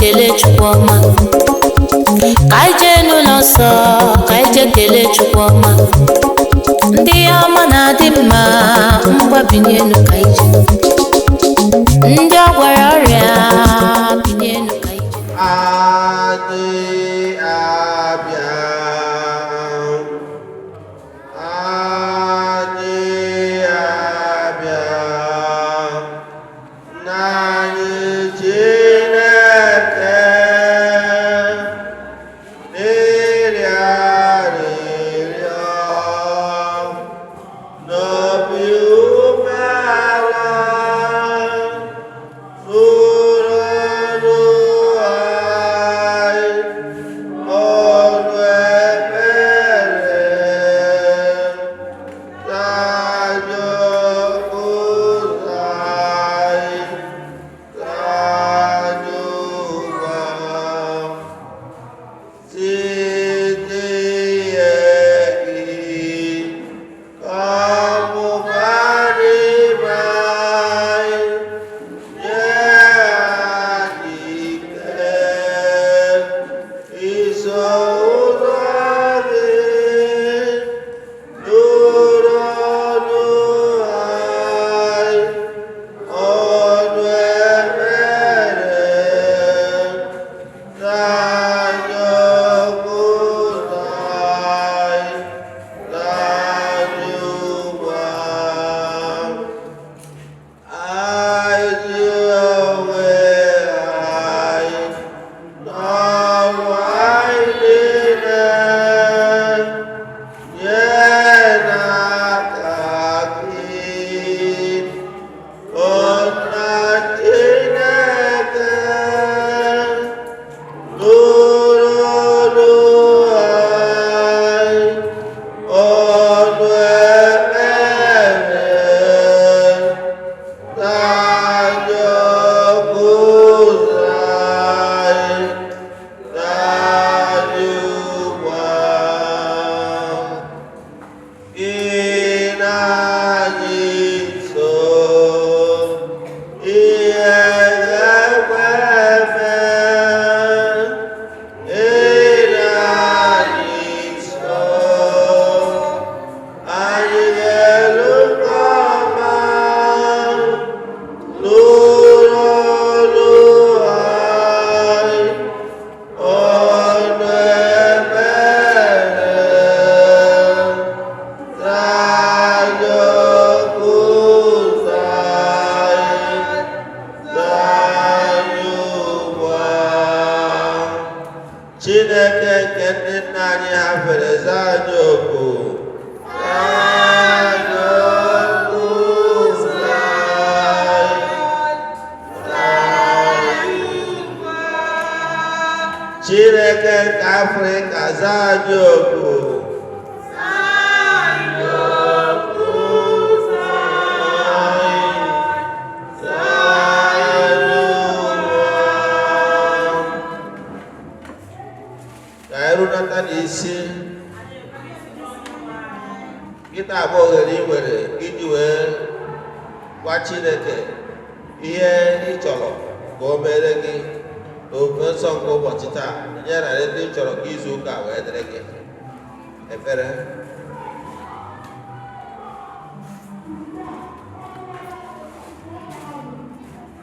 kelee Chukwuma. Ka anyị jee n'ụlọ nsọ, ka anyị jee kelee Chukwuma. Ndị ọma na-adị mma, ngwa binye enu ka anyị jee. Ndị ọ gwara ọrịa, binye enu ka anyị jee. Adị abịa.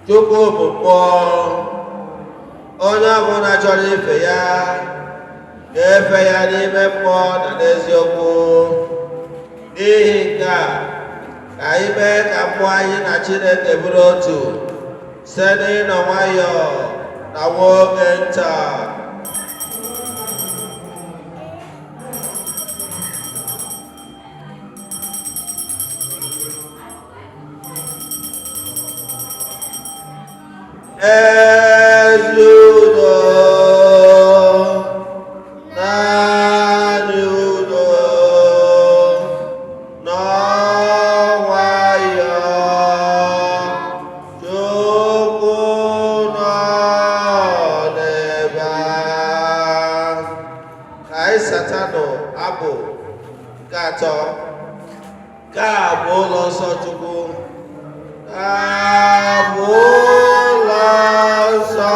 Chukwu bụ mmụọ, onye ọbụla chọrọ ife ya ga-efe ya n'ime mmụọ na n'eziokwu. N'ihi nke a, ka anyị mee ka mmụọ anyị na Chineke bụrụ otu site n'ịnọ nwayọọ na nwa oge nta. Ezudo naanị udo n'ọnwayọ Chukwu nọ n'ebe a. Ka anyị satanụ abụ nke atọ, nke a bụ ụlọ nsọ Chukwu. Abụ ụlọ nsọ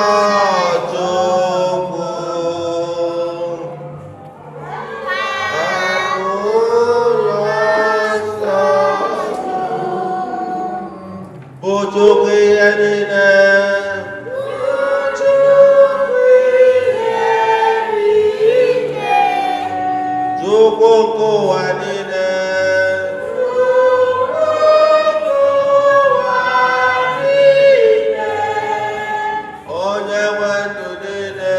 Chukwu ihe niile. Chukwu nke ụwa niile. Onye nwe ndụ niile.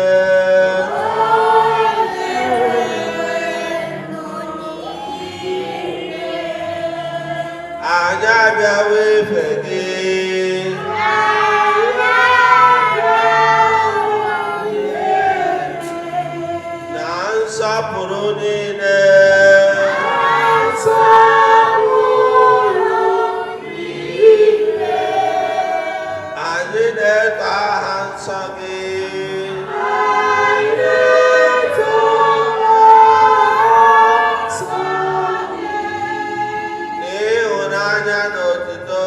Anyị abịawo ife gị. Na nsọpụrụ niile. Anyị na-eto aha nsọ gị. N'ịhụnanya na otuto.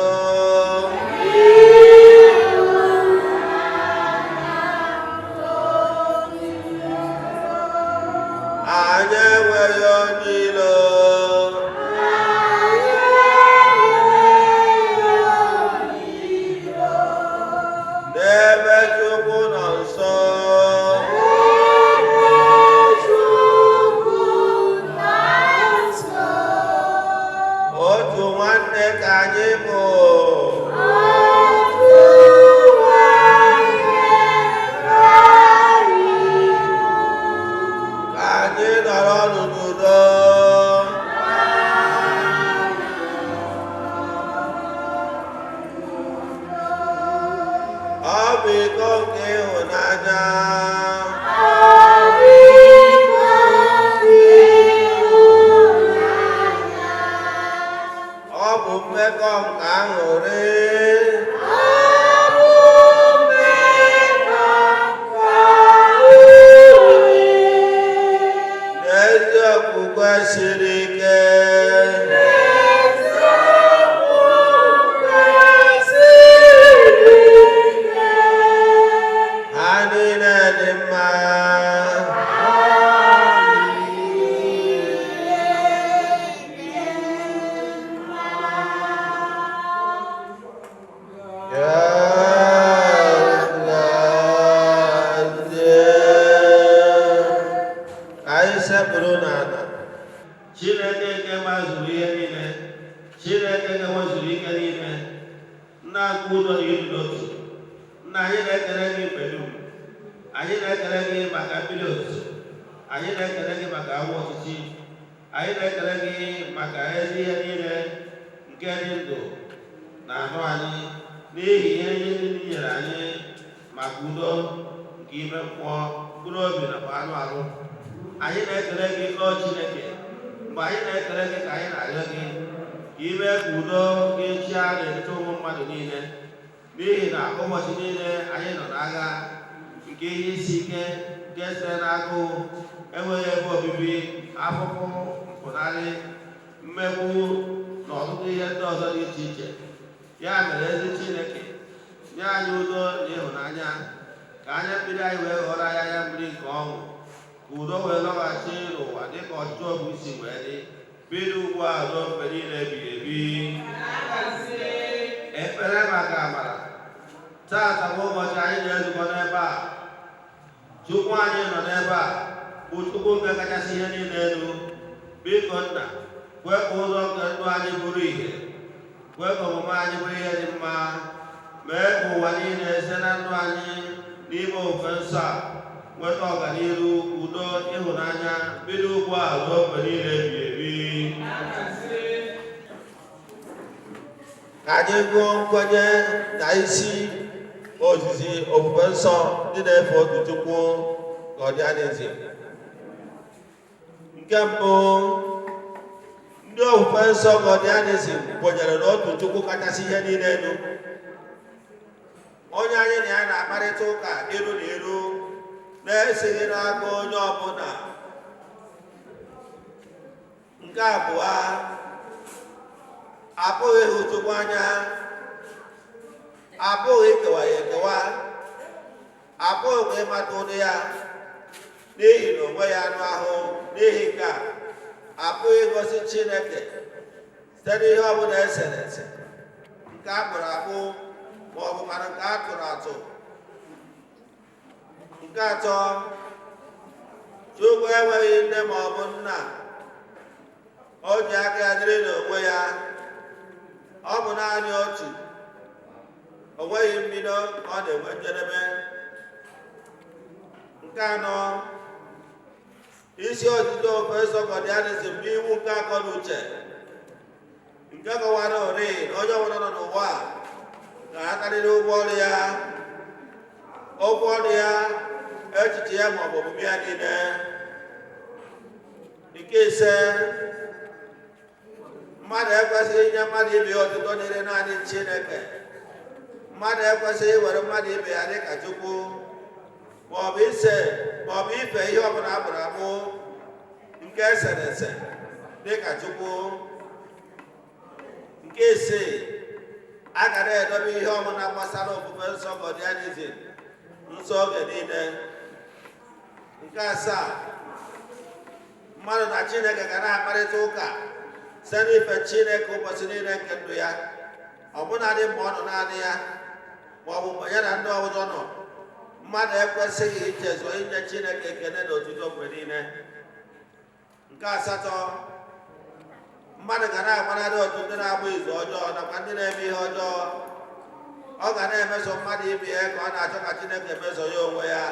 Anyị enweghị onye ilo. N'ebe Chukwu nọ nso. Otu nwanne ka anyị bụ. Ka anyị nọrọ n'udo. Ọ bụ iko nke ịhụnanya. Ọ bụ mmekọ nke aṅụrị. N'ezi okwukwe siri ike. Ha niile dị mma. Anyị sekpụrụ n'ala. Chineke nke mazuru ihe niile. Chineke nke wezuru ike niile. Nna nke udo na ịdị n'otu. Nna, anyị na-ekele gị mgbe dum. Anyị na-ekele gị maka mmiri ozuzo. Anyị na-ekele gị maka awa ọchịchị. Anyị na-ekele gị maka ezi ihe niile nke dị ndụ na ahụ anyị, n'ihi ihe niile ị nyere anyị maka udo nke ime mmụọ, mkpụrụ obi na anụ ahụ. Anyị na-ekele gị ọ Chineke. Mgbe anyị na-ekele gị ka anyị na-arịọ gị ka ime ka udo gị chịa n'etiti ụmụ mmadụ niile, n'ihi na ụbọchị niile anyị nọ n'agha nke ihe isi ike nke sitere n'agụụ, enweghị ebe obibi, afụfụ, mpụnarị, mmegbu na ọtụtụ ihe ndị ọzọ dị iche iche. Ya mere ezi Chineke, nye anyị udo na ịhụnanya, ka anya mmiri anyị wee ghọrọ anyị anya mmiri nke ọṅụ, ka udo wee lọghachi n'ụwa dịka ọchịchọ obi si wee dị, bido ugbu a ruo mgbe niile ebighị ebi. Ekpere maka amara. Taata bụ ụbọchị anyị na-ezukọ n'ebe a. Chukwu anyị nọ n'ebe a bụ Chukwu nke kachasị ihe niile elu. Biko Nna, kwe ka ụzọ nke ndụ anyị bụrụ ihe, kwe ka omume anyị bụrụ ihe dị mma, mee ka ụwa niile site na ndụ anyị n'ime ofufe nsọ a nweta ọganihu, udo, ịhụnanya, bido ugbu a ruo mgbe niile ebighị ebi. Ka anyị gụọ nkwenye na isi ozizi ofufe nsọ ndị na-efe otu Chukwu Godian. Nke mbụ, ndị ofufe nsọ Godian kwenyere n'otu Chukwu kachasị ihe niile elu, onye anyị na ya na-akparịta ụka iru na iru na-esighị n'aka onye ọbụla. Nke abụọ, apụghị ịhụ Chukwu anya, apụghị ikewa ya ekewa, apụghị ịmata ụdị ya n'ihi na onwe ya anụ ahụ. N'ihi nke a, apụghị igosi Chineke site n'ihe ọbụla esere ese, nke a kpụrụ akpụ, ma ọ bụkwa nke a tụrụ atụ. Nke atọ, Chukwu enweghị nne ma ọ bụ nna. O ji aka ya dịrị n'onwe ya. Ọ bụ naanị otu. O nweghị mbido ọ na-enwe njedebe. Nke anọ, isi otito ofe nsọ Godian bụ iwu nke akọ na uche, nke kọwara ori na onye ọbụla nọ n'ụwa ga-atarịrị ụgwọ ọrụ ya, okwu ọrụ ya, echiche ya ma ọ bụ omume ya niile. Nke ise, mmadụ ekwesịghị inye mmadụ ibe ya otuto nyere naanị Chineke. Mmadụ ekwesịghị iwere mmadụ ibe ya dị ka Chukwu, ma ọ bụ ise ma ọ bụ ife ihe ọbụla agbụrụ agbụ nke esere ese dị ka Chukwu. Nke isii, a ga na-edobe ihe ọbụla gbasara ofufe nsọ Godianism nso oge niile. Nke asaa, mmadụ na Chineke ga na-akparịta ụka site n'ife Chineke ụbọchị niile nke ndụ ya, ọbụnadị mgbe ọ nọ naanị ya ma ọ bụ mgbe ya na ndị ọzọ nọ. Mmadụ ekwesịghị ichezo inye Chineke ekele na otuto mgbe niile. Nke asatọ, mmadụ ga na-agbanarị otu ndị na-agba izu ọjọọ nakwa ndị na-eme ihe ọjọọ. Ọ ga na-emeso mmadụ ibe ya ka ọ na-achọ ka Chineke meso ya onwe ya.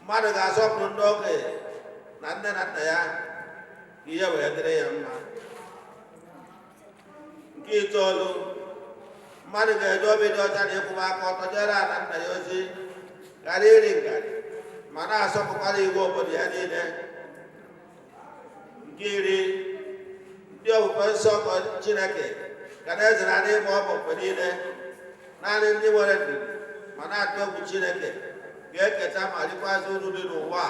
Mmadụ ga-asọpụrụ ndị okenye na nne na nna ya ka ihe wee dịrị ya mma. Nke itoolu, mmadụ ga-eji obi dị ọcha na ịkwụba aka ọtọ jere ala nna ya ozi karịa iri ngarị ma na-asọpụkwara iwu obodo ya niile. Nke iri, ndị ofufe nsọ Chineke ga na-ezere adị ịgba ọbọ mgbe niile. Naanị ndị nwere ndidi ma na-atụ egwu Chineke ga-eketa ma rikwazị uru dị n'ụwa.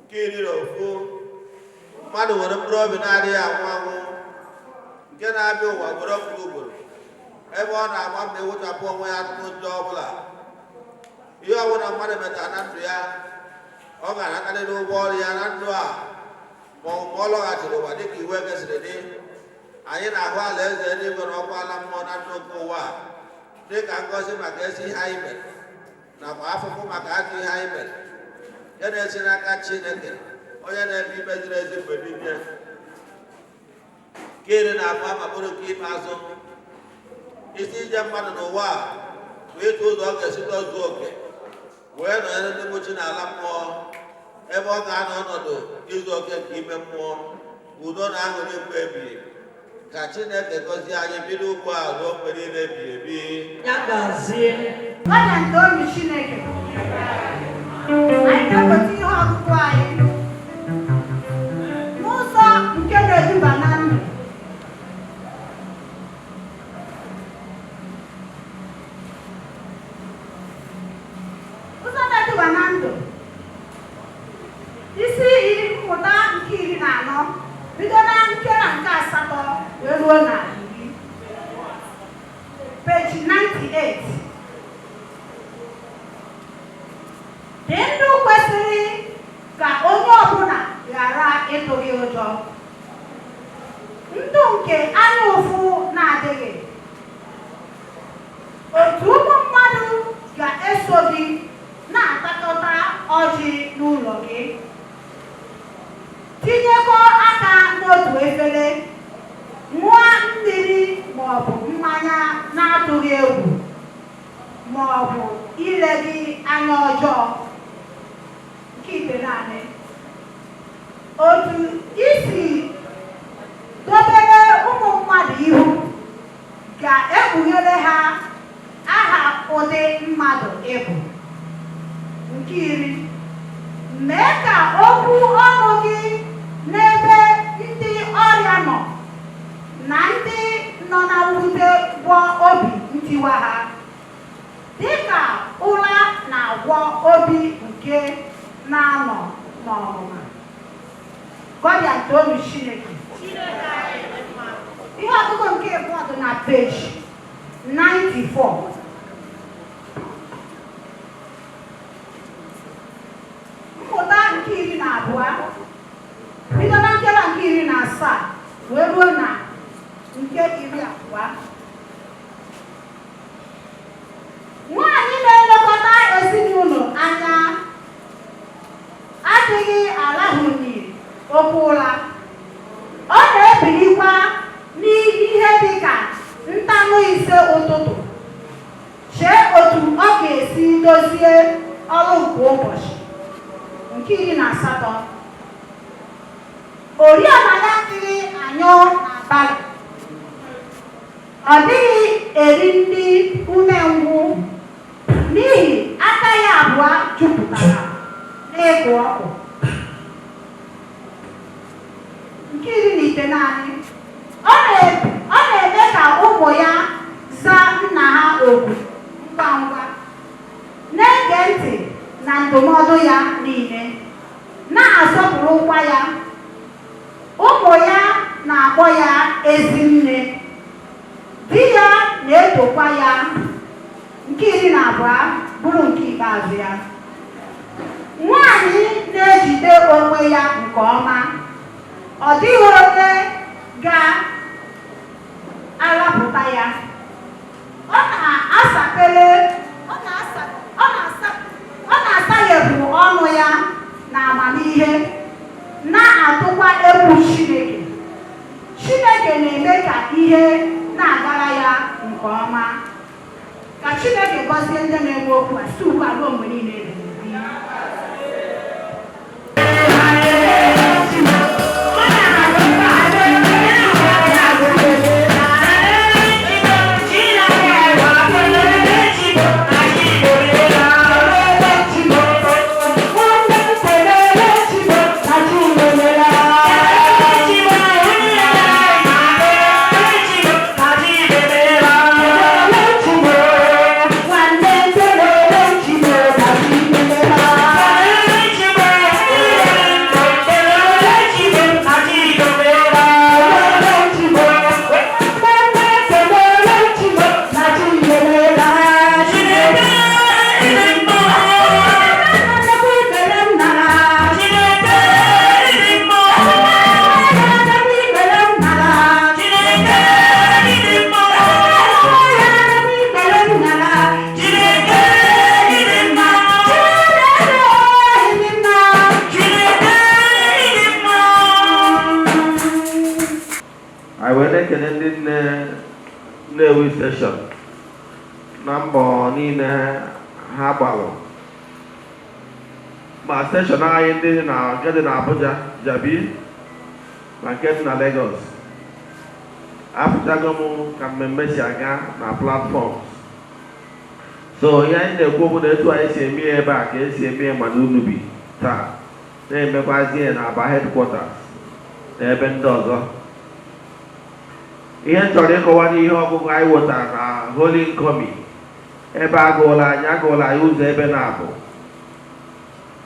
Nke iri na ofu, mmadụ nwere mkpụrụ obi na-adịghị anwụ anwụ nke na-abịa ụwa ugboro ugboro, ebe ọ na-agba mgbe ewechapụ onwe ya atụtụ ndị ọbụla. Ihe ọbụla mmadụ metara na ndụ ya, ọ ga-anatarịrị ụgwọ ọrụ ya na ndụ a ma ọ bụ ọ lọghachiri ụwa dịka iwu kesịrị dị. Anyị na-ahụ ala eze eluigwe na ọkwa ala mmụọ na ndụ nke ụwa dịka ngọzi maka ezi ihe anyị mere nakwa afụfụ maka ajọ ihe anyị mere, ya na-esi n'aka Chineke onye na-eme ikpe ziri ezi mgbe niile. Nke iri na abụọ ma bụrụ nke ikpeazụ, isi ije mmadụ n'ụwa bụ ịtụ ụzọ ọ ga-esi tozuo oke wee nọnyere ndị mụchi n'ala mmụọ, ebe ọ ga-anọ ọnọdụ izu oke nke ime mmụọ, udo na aṅụrị mgbe ebighị. Ka Chineke gọzie anyị bido ugbu a ruo mgbe niile ebighị ebi. Ya gazie. Godian toonu Chineke. Anyị ga-eweta ihe ọgụgụ anyị n'ụzọ nke na-eduba na ndụ. Ụzọ na-eduba na ndụ. Isi mmụta nke 14 bido na nkera nke 8 wee ruo na 10. Page 98. Dị ndụ kwesịrị ka onye ọbụla ghara ịtụ gị ụjọ. Ndụ nke anya ụfụ na-adịghị. Otu ụmụ mmadụ ga-eso gị na-atakọta ọjị n'ụlọ gị, tinyekọ aka n'otu efere, ṅụọ mmiri maọbụ mmanya na-atụghị egwu maọbụ ile gị anya ọjọọ. Nke itenaanị, otu isi dobere ụmụ mmadụ ihu ga-ekpughere ha aha ụdị mmadụ ịbụ. Nke 10, mee ka okwu ọnụ gị n'ebe ndị ọrịa nọ na ndị nọ na mwute gwọọ obi ntiwa ha, dịka ụra na-agwọ obi nke na-anọ n'ọnụma. Godian toonu Chineke. Ihe ọgụgụ nke abụọ dị na page 94. Mmụta nke 12 bido na nkera nke 17 wee ruo na nke 20. anya, adịghị alahụghị oke ụra. Ọ na-ebilikwa n'ihe dịka ntanụ 5 ụtụtụ chee otu ọ ga-esi dozie ọrụ nke ụbọchị. Nke 18, oriọna ya adịghị anyụ n'abalị. Ọ dịghị eri nri umengwụ n'ihi aka ya abụọ jupụtara n'ịkụ ọkụ. Nke 19, ọ na-eme ka ụmụ ya zaa nna ha oku ngwa ngwa, na-ege ntị na ndụmọdụ ya niile, na-asọpụrụkwa ya. Ụmụ ya na-akpọ ya ezi nne, di ya na-etokwa ya. Nke 12 bụrụ nke ikpeazụ ya. Nwanyị na-ejide onwe ya nke ọma, ọ dịghị onye ga-arapụta ya. Ọ na-asaghepụ ọnụ ya na amamihe, na-atụkwa egwu Chineke. Chineke na-eme ka ihe na-agara ya nke ọma. Ka Chineke gọzie ndị na-eme okwu a si ugbu a ruo mgbe niile ebighị ebi. Nnewi station na mbọ niile ha gbalụ ma station anyị ndị nke dị na Abuja, Jabi na nke dị na Lagos. Apụtago m ka mmemme si aga na platforms. So ihe anyị na-ekwu bụ na etu anyị si eme ebe a ka esi eme ma n'Unubi taa, na-emekwazie na Aba headquarters na ebe ndị ọzọ. Ihe chọrọ ịkọwa n'ihe ọgụgụ anyị wetara na Holy Nkomi ebe agụụla anyị ụzọ ebe na-abụ.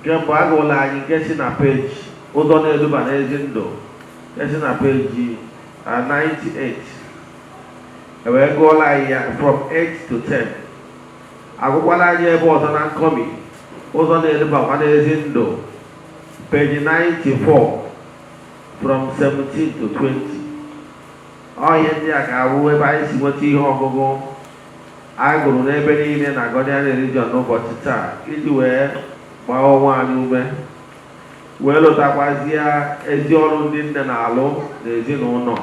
Nke mbụ agụụla anyị nke si na peji ụzọ na-eduba n'ezi ndụ nke si na peji 98. Ewee gụọla anyị ya from 8 to 10. Agụkwala anyị ebe ọzọ na Nkomi ụzọ na-edubakwa n'ezi ndụ peji 94 from 17 to 20. Ihe ndị a ga-awụ ebe anyị si nweta ihe ọgụgụ anyị gụrụ n'ebe niile na Godian religion n'ụbọchị taa iji wee gbaa onwe anyị ume, wee lụtakwazie ezi ọrụ ndị nne na-alụ n'ezinụlọ.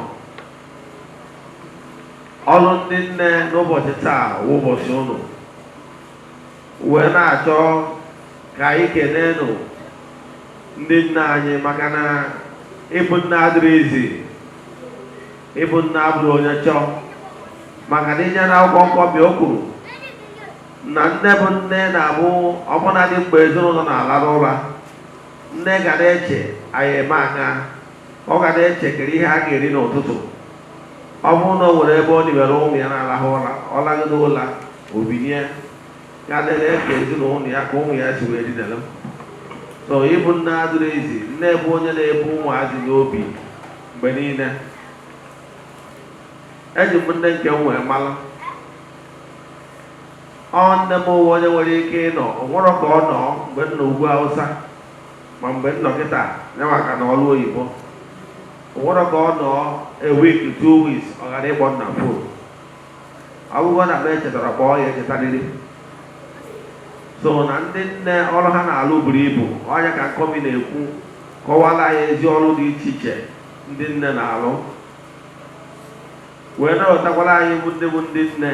Ọrụ ndị nne n'ụbọchị taa wụ ụbọchị ụnụ, wee na-achọ ka anyị kenenụ ndị nne anyị maka na ịbụ nne adịrị izi. Ịbụ nne abụrụ onye chọọ, maka na inye na akwụkwọ nkọbi o kwuru na nne bụ nne na-abụ ọbụnadị mgbe ezinụlọ na-alarụ ụra, nne ga na-eche anyị eme anya, ọ ga na-eche kere ihe a ga-eri n'ụtụtụ. Ọ bụrụ na o nwere ebe ọ niwere ụmụ ya na-alahụ ụra, ọ lagide ụla obinie ya na-efe ezinụlọ ya ka ụmụ ya si wee dinere. So ịbụ nne adịrị izi, nne bụ onye na-ebu ụmụazị n'obi mgbe niile. Eji m nne nke m wee malụ, ọ nne m ụwa onye nwere ike ịnọ, ọ nwere ka ọ nọ mgbe m nọ ugwu Hausa ma mgbe m nọ kịta ya maka na ọrụ oyibo. Ọ nwere ka ọ nọ a week 2 weeks ọ ghara ịkpọ nna fon. Ọ bụrụ na m echetara kpọọ ya echetarịrị. so na ndị nne ọrụ ha na-alụ buru ibu. Onye ka nkọmi na-ekwu kọwara ya ezi ọrụ dị iche iche ndị nne na-alụ wee na-ewetakwara anyị bụ ndị nne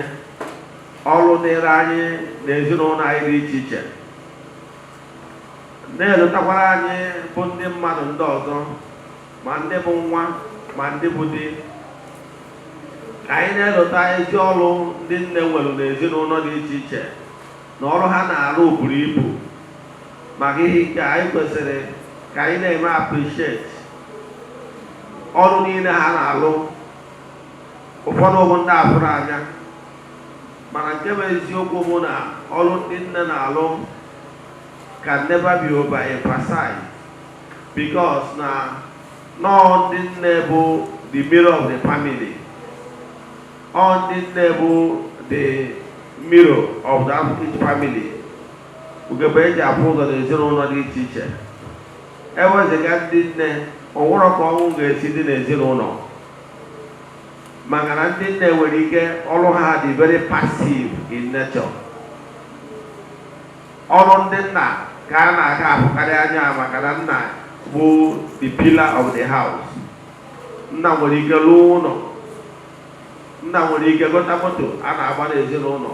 ọrụ dịrị anyị na ezinụlọ anyị dị iche iche, na-elotakwara anyị bụ ndị mmadụ ndị ọzọ, ma ndị bụ nwa ma ndị bụ di. Ka anyị na-elota ezi ọrụ ndị nne nwere n'ezinụlọ dị iche iche na ọrụ ha na-arụ buru ibu, maka ihe nke anyị kwesịrị ka anyị na-eme appreciate ọrụ niile ha na-alụ. Ụfọdụ bụ ndị afụrụ anya, mana nke bụ eziokwu bụ na ọrụ ndị nne na-alụ can never be overemphasized, because na ndị nne bụ the mirror of the family. Ndị nne bụ the mirror of that each family. Ugegbe eji afụ ụzọ n'ezinụlọ dị iche iche. Eweziga ndị nne, ọ nwụrụ ka ọnwụ ga-esi dị n'ezinụlọ, maka na ndị nne nwere ike ọrụ ha dị very passive in nature. Ọrụ ndị nna ka a na-aka afụkarị anya, maka na nna bụ the pillar of the house. Nna nwere ike lụọ ụlọ, nna nwere ike gota moto a na-agba n'ezinụlọ,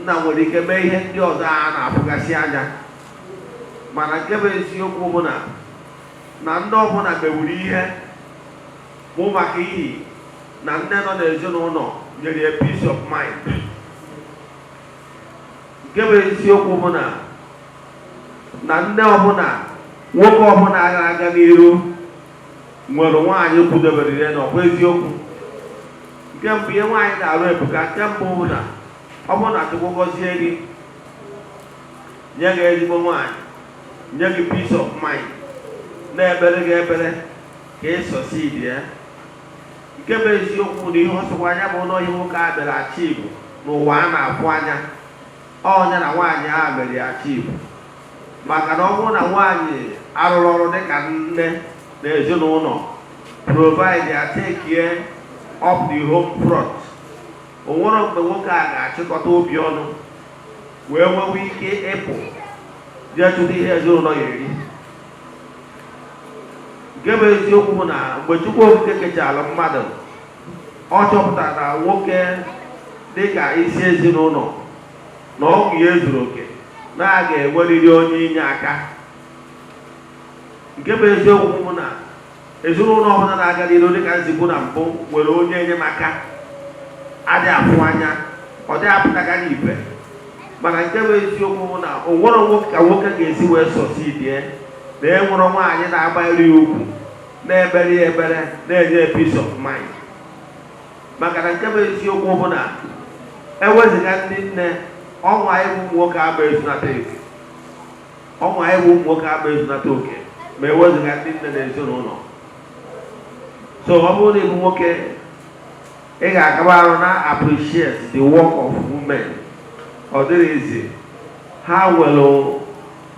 nna nwere ike mee ihe ndị ọzọ a na-afụgasị anya. Mana nke bụ eziokwu bụ na ndị ọbụla mewuru ihe bụ maka ihi na nne nọ n'ezinụlọ nyere peace of mind. Nke bụ eziokwu bụ na nne ọbụla, nwoke ọbụla aga n'iru nwere nwaanyị kwudobere ihe n'ọkwa eziokwu. Nke mbụ ihe nwaanyị na-arụ ebuka. Nke mbụ bụ na ọ bụrụ na Chukwu gọzie gị, nye gị ezigbo nwaanyị, nye gị peace of mind, na-ebere gị ebere ka ị succeed ya. Nke bụ eziokwu na ihe ọsọkwa anya bụ na ihe nwoke a mere achieve n'ụwa a na-afụ anya, ọnya na nwaanyị a mere ya achieve. Maka na ọ bụrụ na nwaanyị arụrụ ọrụ dịka nne na ezinụlọ, provide ya, take care of the home front, o nwere mgbe nwoke a ga-achịkọta obi ọnụ wee nwewe ike ịpụ jee chụta ihe ezinụlọ ya eri. Nke bụ eziokwu bụ na mgbe Chukwu Okike kechara mmadụ, ọ chọpụtara na nwoke dịka isi ezinụlọ na ọgwụ ya ezuru oke, na a ga-enwerịrị onye inye aka. Nke bụ eziokwu bụ na ezinụlọ ọbụla na-aga n'ihu dịka nzikwu na mbụ nwere onye enyemaka adị afụ anya, ọ dị apụtaga n'ife. Mana nke bụ eziokwu bụ na o nwere nwoke ka nwoke ga-esi wee sọsidie na enwere nwaanyị na-agbari ya ugwu, na-ebere ya ebere, na-enye peace of mind. Maka na nke bụ eziokwu bụ na eweziga ndị nne, ọnwụ anyị bụ ụmụ nwoke agba ezunata oke, ọnwụ anyị bụ ụmụ nwoke agba ezunata oke ma eweziga ndị nne na ezinụlọ. So ọ bụrụ na ịbụ nwoke, ị ga-akaba arụ na appreciate the work of women. Ọ dịrị izi, ha nwere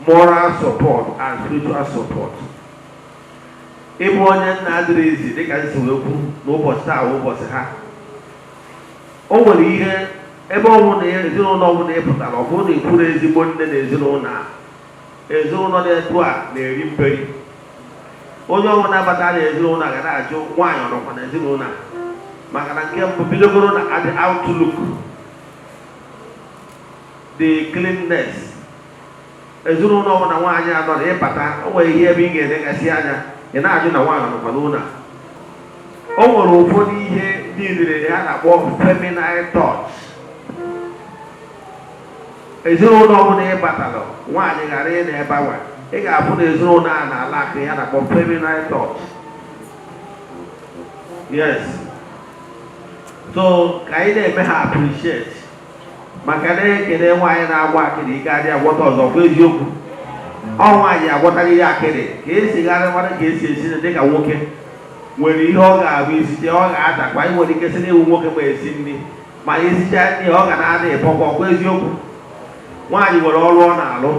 moral support and spiritual support. Ịbụ onye nna adịrị izi dịka nsi wee kwu n'ụbọchị taa ụbọchị ha. O nwere ihe ebe ọ bụrụ na ezinụlọ ọbụla ịpụtara, ọ bụrụ na ịkwuru ezigbo nne na ezinụlọ dị etu a na-eri mperi. Onye ọbụla bata na ezinụlọ ga na-ajụ nwaanyị ọnọkwa na ezinụlọ, maka na nke mbụ bidogoro na the outlook, the cleanness. Ezinụlọ ọbụla nwaanyị anọ na ịbata, o nwere ihe ebe ị ga-enegasị anya, ị na-ajụ na nwaanyị ọnọkwa n'ụlọ. O nwere ụfọdụ ihe niile ha na-akpọ feminine touch. Ezinụlọ ọbụla ịbatara, nwaanyị ghara ị na-ebe awa, ị ga-abụ na ezinụlọ a na-ala akụ ya na-akpọ feminine touch. Yes. So ka anyị na-eme ha appreciate, maka na ekele nwaanyị na-agba akịrị ike adị agwọta ọzọ bụ eziokwu. Ọ nwaanyị agwọtara ihe akịrị ka esi gharị mmadụ ka esi esi dịka nwoke nwere ihe ọ ga-abụ isite, ọ ga-adakwa. Ị nwere ike si na ewu nwoke ma esi nri, ma esicha nri ọ ga na-adị ịpọkwa, ọkwa eziokwu. Nwaanyị nwere ọrụ ọ na-alụ.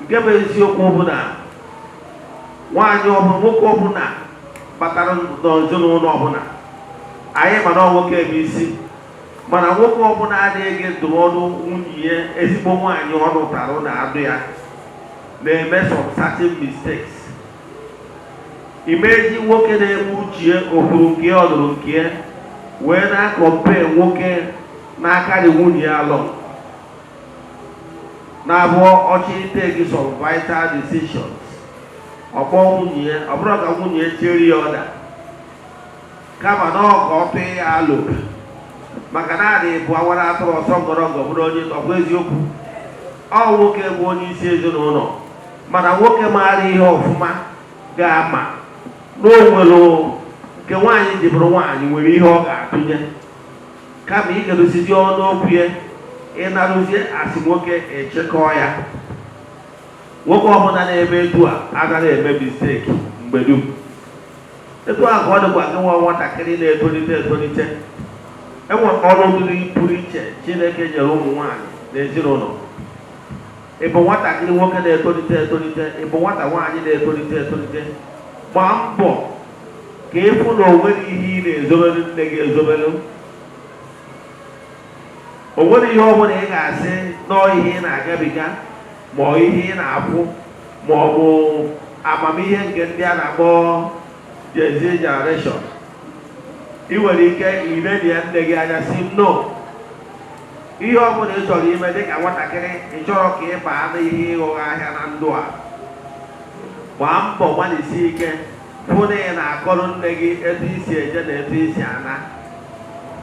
Nke bụ eziokwu bụ na nwaanyị ọbụla, nwoke ọbụla batara n'ezinụlọ ọbụla, anyị mana nwoke bụ isi, mana nwoke ọbụla adịghị ndụmọdụ nwunye ya ezigbo nwaanyị ọ lụtara na-adụ ya na-eme some certain mistakes. Imeji nwoke na-eme uche okwuru nke ọ lụrụ nke ya wee na-akọmpe nwoke na-akarị nwunye ya alọ na-abụọ ọchị take some vital decisions. Ọkpọ nwunye ya ọ bụrụ ka nwunye ya chere ya ọda kama na ọ ka ọ pee ya alụ maka na adịghị bụ awara atụrụ ọsọ ngọrọngọ bụrụ onye ọkwa eziokwu. Ọ nwoke bụ onye isi ezinụlọ mana nwoke maara ihe ọfụma ga-ama n'onwere nke nwaanyị ji bụrụ nwaanyị nwere ihe ọ ga-atụnye kama ị ga-edozizi ọnụ okwu ya ịnarụzie asị nwoke echekọọ ya. Nwoke ọbụla na-eme etu a agaghị eme misteki mgbe dum. Etu a ka ọ dịkwa gị nwa nwatakịrị na-etolite etolite. Enwere ọrụ pụrụ iche Chineke nyere ụmụ nwaanyị n'ezinụlọ. Ịbụ nwatakịrị nwoke na-etolite etolite, ịbụ nwata nwaanyị na-etolite etolite, gbaa mbọ ka ịfụ na o nwere ihe ị na-ezobere nne gị ezobere. O nwere ihe ọ bụla ị ga-asị nọọ ihe ị na-agabiga ma ọ ihe ị na-akwụ ma ọ bụ amamihe nke ndị a na-akpọ Gen Z generation. Ị nwere ike iledi ya nne gị anya si no. Ihe ọ bụla ị chọrọ ime dịka nwatakịrị ị chọrọ ka ị baa n'ihe ịghọgha ahịa na ndụ a, gbaa mbọ gbalịsie ike hụ na ị na-akọrọ nne gị etu isi eje na etu isi ana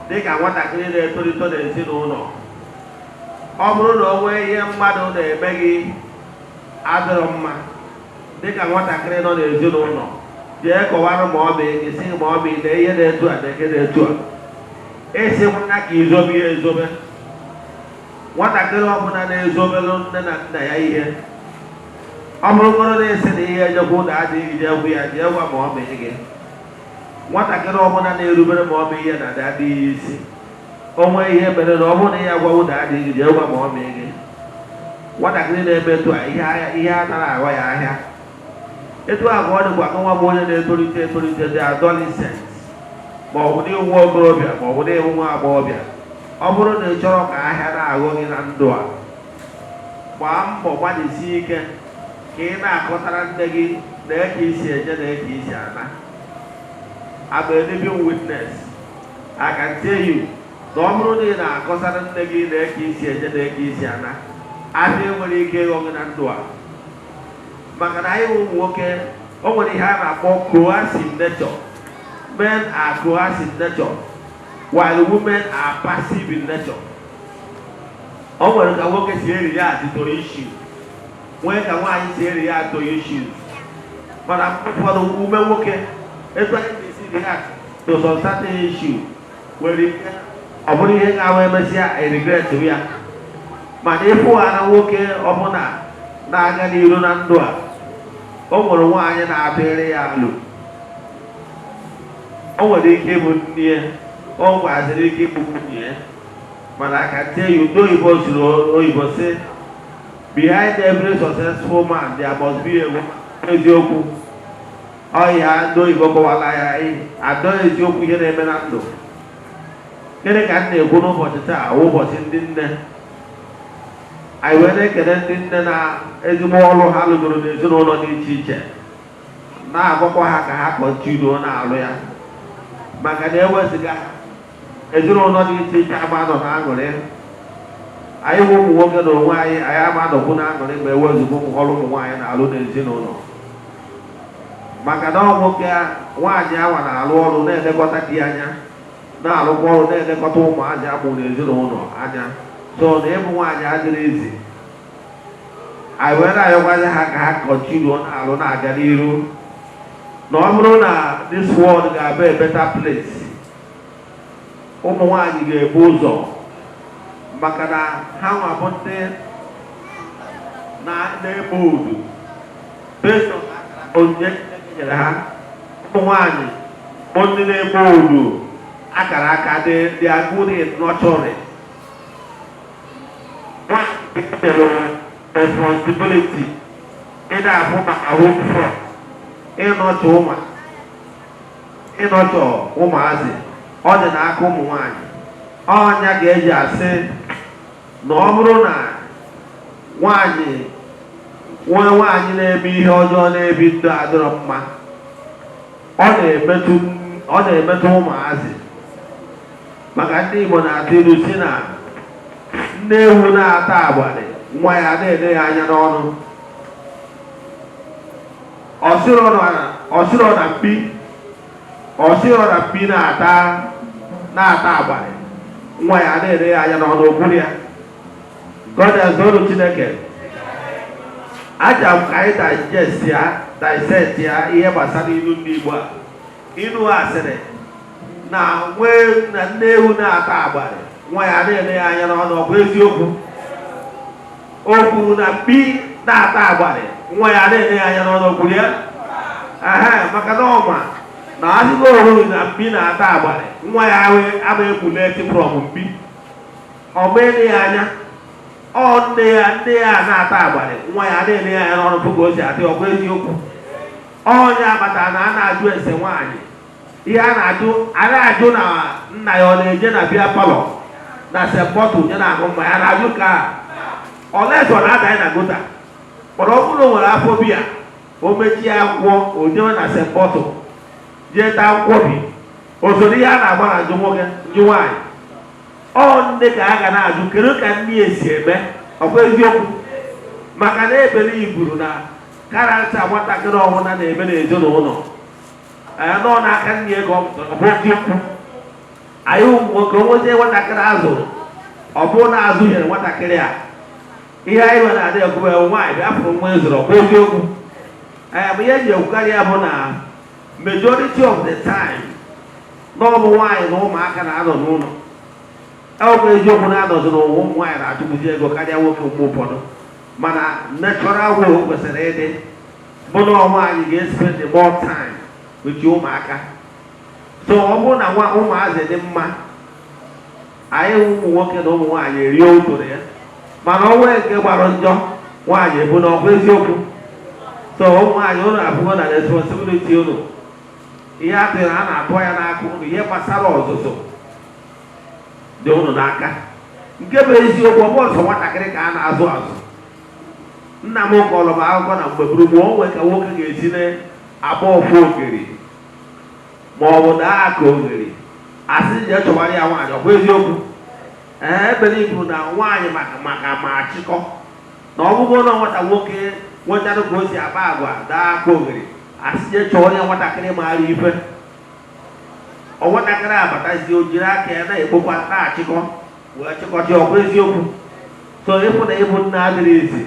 dịka nwatakịrị na-etolite n'ezinụlọ. Ọ bụrụ na o nwee ihe mmadụ na-eme gị adịrọ mma dịka nwatakịrị nọ n'ezinụlọ, jee kọwara ma ọ bụ gị sị ma ọ bụ na ihe na-etu a na eke na-etu a. Esi nwana ka izobe ya ezobe. Nwatakịrị ọbụla na-ezobelu nne na nna ya ihe, ọ bụrụgoro na-esi na ihe ejekwa ụda adịghị jee gwu ya jee gwa ma ọ bụ gị. Nwatakịrị ọbụla na-erubere ma ọ bụ ihe na adịghị isi, o nwee ihe mere na ọ bụrụ na ya gwa ụda adịghị jee gwa ma ọ bụ gị. Nwatakịrị na-emetụ a ihe a nara aghọ ya ahịa. Etu a ka ọ dịkwa ka nwa bụ onye na-etolite etolite dị adolescent ma ọ bụ n'iwu okorobịa ma ọ bụ n'iwu nwa agbọghọbịa. Ọ bụrụ na ị chọrọ ka ahịa na-aghọ gị na ndụ a, gbaa mbọ gbalịsie ike ka ị na-akọtara nne gị na eke isi eje na eke isi ana. I'm a living witness. I can tell you na ọ bụrụ na ị na-akọtara nne gị na eke isi eje na eke isi ana, ahịa enwere ike ịghọ gị na ndụ a. Maka na anyị ụmụ nwoke, o nwere ihe a na-akpọ coercive nature. Men are coercive nature while women are passive in nature. O nwere ka nwoke si eri ya atito issues, nwee ka nwaanyị si eri ya atito issues. Mana ụfọdụ ume nwoke etu anyị na-esi eri ya to some certain issue nwere ike ọ bụrụ ihe ga-ahụ emesịa regret ya. Mana ịfụ ha na nwoke ọbụla na-aga n'iru na ndụ a, o nwere nwaanyị na-abịrị ya alụ. O nwere ike ịbụ nne ya, o gwaziri ike ịbụ nwunye ya. Mana I can tell you, ndị oyibo siri oyibo sị behind every successful man there must be a woman. Eziokwu ọhịa ndị oyibo kọwara ya adọ eziokwu ihe na-eme na ndụ. Gịnị ka m na-ekwu n'ụbọchị taa ụbọchị ndị nne. Anyị wee na-ekele ndị nne na ezigbo ọrụ ha lụgoro n'ezinụlọ dị iche iche, na-agwakwa ha ka ha kọntinuo na-alụ ya. Maka na eweziga ezinụlọ dị iche iche ama nọ na-aṅụrị. Anyị bụ ụmụ nwoke na onwe anyị ama nọkwu na-aṅụrị ma eweziga ọrụ ụmụ nwaanyị na-alụ n'ezinụlọ. Maka na nwoke nwaanyị awa na-alụ ọrụ na-elekọta di anya, na-alụkwa ọrụ na-elekọta ụmụazị amụ n'ezinụlọ anya. So na ịbụ nwaanyị adịrị ezi. Anyị wee na-ayọgwazi ha ka ha kọntinuo na-alụ na-aga n'iru. Na ọ bụrụ na this world ga-abụ a better place, ụmụ nwaanyị ga-ebu ụzọ, maka na ha nwa bụ ndị na-eme udu based on onyinye nyere ha. Ụmụ nwaanyị bụ ndị na-eme udu akara aka dị good in nurturing. Responsibility ị na-abụ maka home front, ịnọchọ ụmụazị, ọ dị n'aka ụmụ nwaanyị. ọnya ga-eji asị na ọ bụrụ na nwaanyị na-eme ihe ọjọọ na-ebi ndụ adịrọ mma, ọ na-emetụ ụmụazị. Maka ndị Igbo na-atụ ilu si na nne ewu na-ata abalị nwa ya na-ele ya anya n'ọnụ. Ọsịrọ na mpi na-ata abalị nwa ya na-ele ya anya n'ọnụ okwuru ya. Godian zoro Chineke, aja m ka anyị dissect ya ihe gbasara ilu ndị Igbo a. Ilu a sịrị na nne ewu na-ata abalị nwa ya na-ele ya anya n'ọnụ. Ọ bụ eziokwu? O kwuru na mpi na-ata abalị nwa ya na-ele ya anya n'ọnụ okwuru ya. Maka na ọma na azụgo ohuru na mpi na-ata abalị nwa ya ama ekwuleti from mpi, ọ meele ya anya. Ọ nne ya na-ata abalị nwa ya na-ele ya anya n'ọnụ ka o si adị. Ọ bụ eziokwu? Ọnya kpatara na a na-ajụ ese nwaanyị ihe a na-ajụ na nna ya ọ na-eje na bịa palọ na sembọtụ nye na ahụ mma ya na-ajụ ka ọlesọ na-adaghị na gota. Kpọrọ ọ bụrụ nwere afọ biya, o mechie akwụkwọ o jewe na sembọtụ jee taa nkwobi, o soro ihe a na-agba na njụ nwaanyị. Ọ nne ka a ga na-ajụ kedu ka nne esi eme. Ọkwa eziokwu? Maka na ebele iburu na karanta nwatakịrị ọhụrụ na-eme n'ezinụlọ nọ n'aka nne ego ọ bụ eziokwu. Anyị ụmụ nwoke onwezie nwatakịrị azụrụ, ọ bụrụ na azụnyere nwatakịrị a ihe anyị nwere adị ekwube nwaanyị bịa fụrụ nwa ezụrụ. Ọ bụ eziokwu? Ma ihe eji ekwukarị ya bụ na majority of the time na ọmụ nwaanyị na ụmụaka na-anọ n'ụlọ. Ọ bụ eziokwu na-anọzi n'ụwa ụmụ nwaanyị na-achụkwuzi ego karịa nwoke mgbe ụfọdụ, mana natural way kwesịrị ịdị bụ na nwaanyị ga-spend more time with ụmụaka. So ọ bụrụ na ụmụazị dị mma, anyị ụmụ nwoke na ụmụ nwaanyị erie utoro ya. Mana ọ nwee nke gbara njọ, nwaanyị ebu na ọkwa eziokwu. So ụmụ nwaanyị ụlọ abụọ na responsibility ụlọ ihe atịrị a na-atụ ya n'aka ụlọ ihe gbasara ọzụzụ dị ụlọ n'aka. Nke bụ eziokwu, ọ bụ ọsọ nwatakịrị ka a na-azụ azụ. Nna m kọrọ m akụkọ na mgbe gburu o nwee ka nwoke ga-esi na-agba ọfụ ogeri ma ọ bụ daa aka ogeri asị je chọwara ya nwaanyị. Ọ bụ eziokwu? Ebere ibu na nwaanyị maka ma achịkọ na ọ bụgo na nwata nwoke nwetara ka o si akpa agwa daa aka ogeri asị je chọwara ya nwatakịrị maara ife. Nwatakịrị abatazi o jiri aka ya na-ekpokwa na-achịkọ wee chịkọcha. Ọ bụ eziokwu? So ịfụ na ịbụ nne adịrị ezi.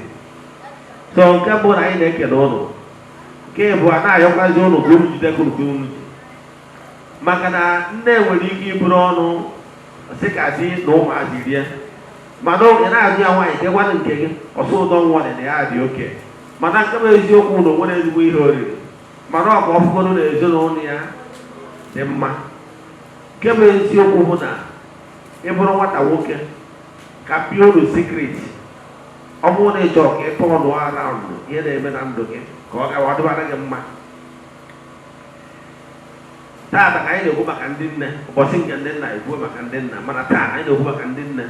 So nke mbụ na anyị na-ekele ụnụ. Nke bụ a na-ayọkwazi ụnụ ka unu jidekuru ka unu ji. Maka na nne nwere ike iburu ọnụ sị ka di na ụmụazị rie, mana ị na-azụ ya nwaanyị kekwanụ nke gị ọsọ ụdọ nwa dị na ya dị oke. Mana nke bụ eziokwu na nwere ezigbo ihe oriri, mana ọ ka ọ fụgodo na ezinụlọ ya dị mma. Nke bụ eziokwu bụ na ịbụrụ nwata nwoke ka pịa ụlọ sekreti. Ọ bụrụ na ị chọrọ ka ị tọọ ọnụ araụndụ ihe na-eme na ndụ gị ka ọ gawa dịbara gị mma. Taata ka anyị na-ekwu maka ndị nne, ụbọchị nke ndị nna ekwu maka ndị nna, mana taa anyị na-ekwu maka ndị nne.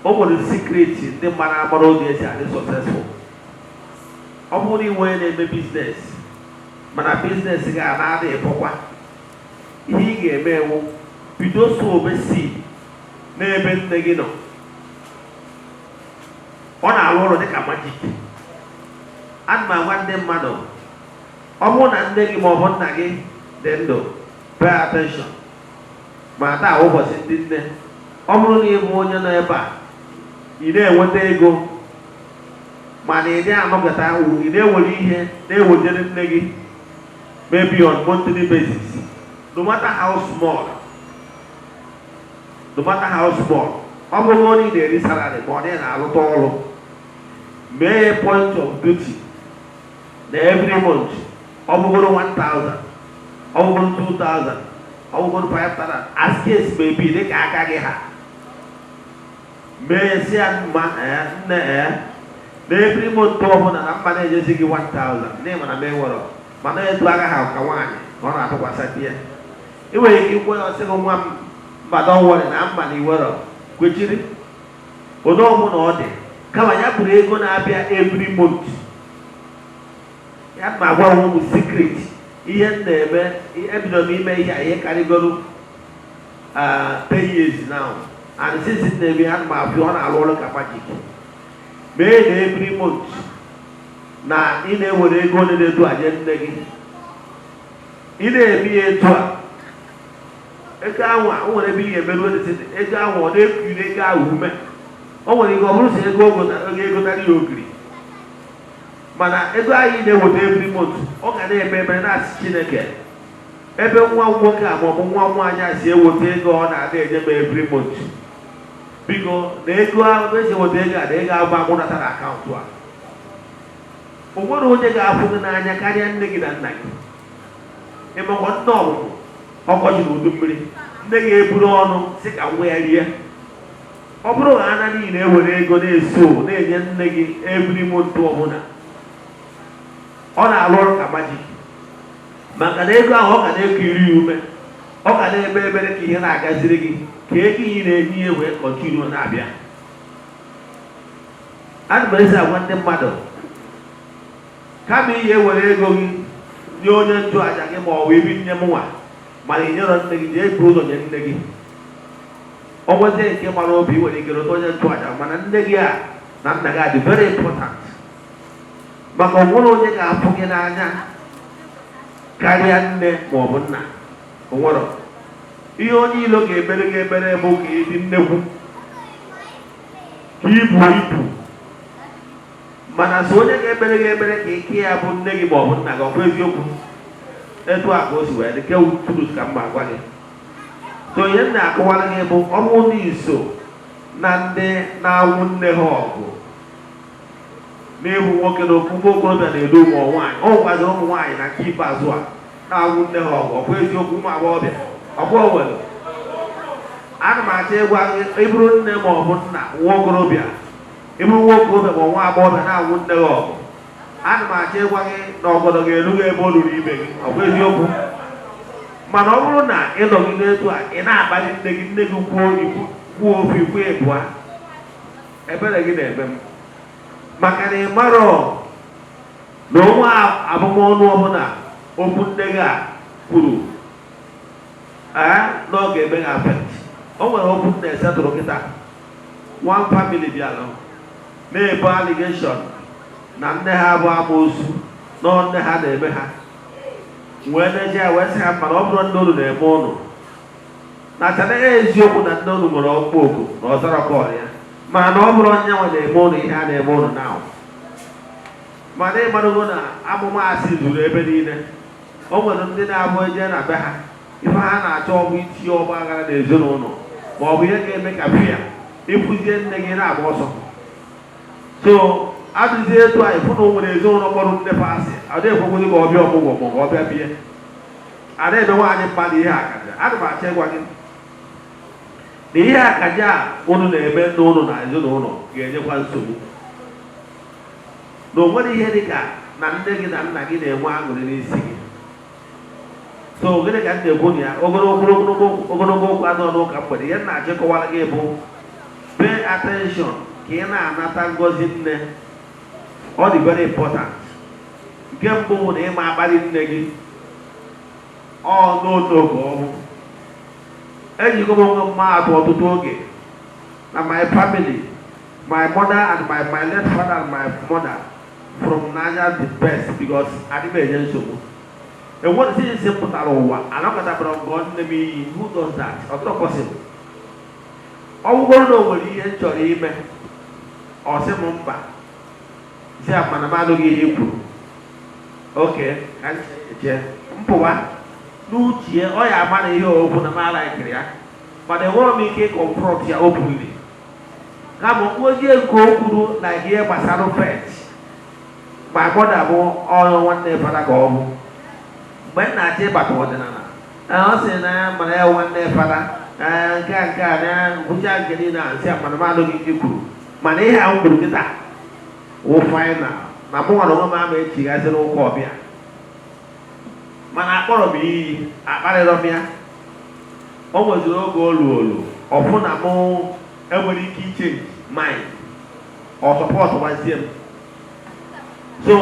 O nwere sekreti ndị mmadụ agbara oge esi adị sọksesfụl. Ọ bụrụ na ị nwee na-eme biznes mana biznes gị a na-adị ịpọkwa, ihe ị ga-eme ewu bido sobe seed n'ebe nne gị nọ. Ọ na-arụ ọrụ dịka majik. Ana m agwa ndị mmadụ, ọ bụrụ na nne gị ma ọ bụ nna gị dị ndụ, pay attention. Ma taa ụbọchị ndị nne, ọ bụrụ na ị bụ onye nọ ebe a ị na-enweta ego mana ị na-anọkọta uru, ị na-ewere ihe na-ewejere nne gị maybe on monthly basis, no matter how small, ọ bụrụ na ị na-eri salary ma ọ na-arụta ọrụ, mee point of duty na every month ọ bụgoro 1,000, ọ bụgoro 2,000, ọ bụgoro 5,000 as case may be dịka aka gị ha. Mee si ya mma nne na every month ọbụla na mma na-ejezi gị 1,000 n'ịma na mee nwere mana etu aka ha ka nwaanyị ka ọ na-atụkwasị di ya. Ị nwere ike ikwe ọsị gị nwa m mba dọwọrị na mma na iwero kwechiri ụdọ ọmụ na ọ dị kama ya bụrụ ego na-abịa every month ya ma agwa ụmụ secret ihe m na-eme ebido m ime ihe a ihe karịgoro 10 years now and since na-eme ha ma afọ ọ na-alụ ọrụ ka magic mee na every month na ị na-ewere ego ole na-edu aje nne gị ị na-eme ya etu a ego ahụ o nwere ebe ihe emerụ ego ahụ ọ na-ekiri ego ahụ ume o nwere ike ọ bụrụ si ego egotara ya ogiri mana ego anyị na-eweta every month ọ ga na-eme ebere na-asị Chineke ebe nwa nwoke a maọbụ nwa nwaanyị a si eweta ego ọ na-ada enye m every month biko na ego ahụ esi eweta ego a na ego ahụ amụnata na akaụntụ a o nwere onye ga-afụ gị n'anya karịa nne gị na nna gị ịmakwa nne ọmụmụ ọkọchị na udu mmiri nne gị eburu ọnụ sị ka nwa ya rie ọ bụrụ na ana niile ewere ego na-eso na-enye nne gị every month ọbụla ọ na-alụ ọrụ ka majik maka na ego ahụ ọ ga na-eku iri ya ume ọ ga na-eme ebere ka ihe na-agaziri gị ka ego ihe na-enye ihe wee kọntinu na-abịa ana m ezi agwa ndị mmadụ kama ihe ewere ego gị nye onye nchụaja gị ma ọ bụ ibi nye m nwa mana inyerọ nne gị jee buru ụzọ nye nne gị ọ nwezie nke mara obi nwere ike rụta onye nchụaja mana nne gị a na nna gị adị very important maka onwere onye ga-afụ gị n'anya karịa nne ma ọ bụ nna onwere ihe onye ilo ga-emere gị ebere bụ ka ịdị nnekwu ka ibu ibu mana so onye ga-ekpere gị ekpere ka ike ya bụ nne gị ma ọ bụ nna gị ọ bụ eziokwu etu a ka o si wee dị ke turus ka m ma agwa gị so ihe m na-akọwara gị bụ ọnwụ ndị iso na ndị na-anwụ nne ha ọgụ n'ịbụ nwoke na okpukpe okorobịa na-edo ụmụ nwaanyị ọ gwaziri ụmụ nwaanyị na nke ikpeazụ a na-anwụ nne ha ọgụ ọ bụ eziokwu ụmụ agbọghọbịa ọbụ owere ana m achọ ịgwa gị ịbụrụ nne ma ọ bụ nna nwa okorobịa ịbụrụ nwa okorobịa ma nwa agbọghọbịa na-anwụ nne gị ọgụ ana m achọ ịgwa gị na ọgọdọ ga-elu gị ebe o luru ibe gị ọ bụ eziokwu mana ọ bụrụ na ị nọgide etu a ị na-akpali nne gị kwuo ofu ikwu ịbụa ebere gị na-eme m maka na ị marọ na onwe abụmọnụ ọbụla okwu nne gị a kwuru na ọ ga-eme gị afet o nwere okwu nna esetụrụ kịta one family bịara na-ebo allegation na nne ha bụ amoosu na nne ha na-eme ha wee na-eje ya wee sị ha mana ọ bụrụ nne unu na-eme ụnụ na chanaghị eziokwu na nne unu nwere ọkpụ oku na ọzara kọl ya mana na ọ bụrụ onye nwe na-eme ụnụ ihe a na-eme ụnụ na mana ịmarụgo na amụma asị zuru ebe niile o nwere ndị na-abụ eje na be ha ife ha na-achọ ọbụ itinye ọgba aghara n'ezinụlọ ma ọ bụ ihe ga-eme ka bịa ịfụzie nne gị na-agba ọsọ so adụzie etu anyị fụ na o nwere ezinụlọ kpọrọ nne pasị ada ekwekwezi ka ọbịa ọmụgwọ ma ọ bịa bie ada eme nwaanyị mmadụ ihe akaja ana m achọ ịgwa gị na ihe akaja a ụnụ na-eme n'ụlọ na ezinụlọ ga-enyekwa nsogbu na o nwere ihe dị ka na nne gị na nna gị na-enwe aṅụrị n'isi gị so gịnị ka m na-ekwu na ya ogologo okwu anọ n'ụka mgbede ihe m na-achịkọwara gị bụ pay attention ka ị na-anata ngọzi nne ọ dị very important nke mbụ bụ na ịma akparị nne gị ọ n'oge ọhụụ ejigo m onwe mma atụ ọtụtụ oge na my family my mother and my late father and my mother from n'anya the best because adị m enye nsogbu enwere since m pụtara ụwa anakọtabara ngọ nne m iyi who does that ọ dịrọ possible ọ bụgoro na o nwere ihe m chọrọ ime ọ sị m mba si mana m alụghị ihe i kwuru oke ka eche mpụwa n'uche ọ ya ama na ihe okwu na m alaikiri ya mana enwere m ike ịkọmfrọt ya openly kama ozie nke o kwuru na ihe gbasara fet ma mọda bụ ọrụ nwanne fada ka ọ bụ mgbe m na-achọ ịbata ọdịnala ọ sị na mara ya nwanne fada nke a na ngwụcha nke niile a nsị mana m alụghị ihe kwuru mana ihe ahụ kwuru kịta wụ faịnal na mụ nwere onwe m ama echighaziri ụka ọbịa mana akpọrọ m iyi akparịrọ m ya o nweziri oge olu ọfụ na mụ enwere ike ichenji mind ọ sọpọtụ gbazie m. So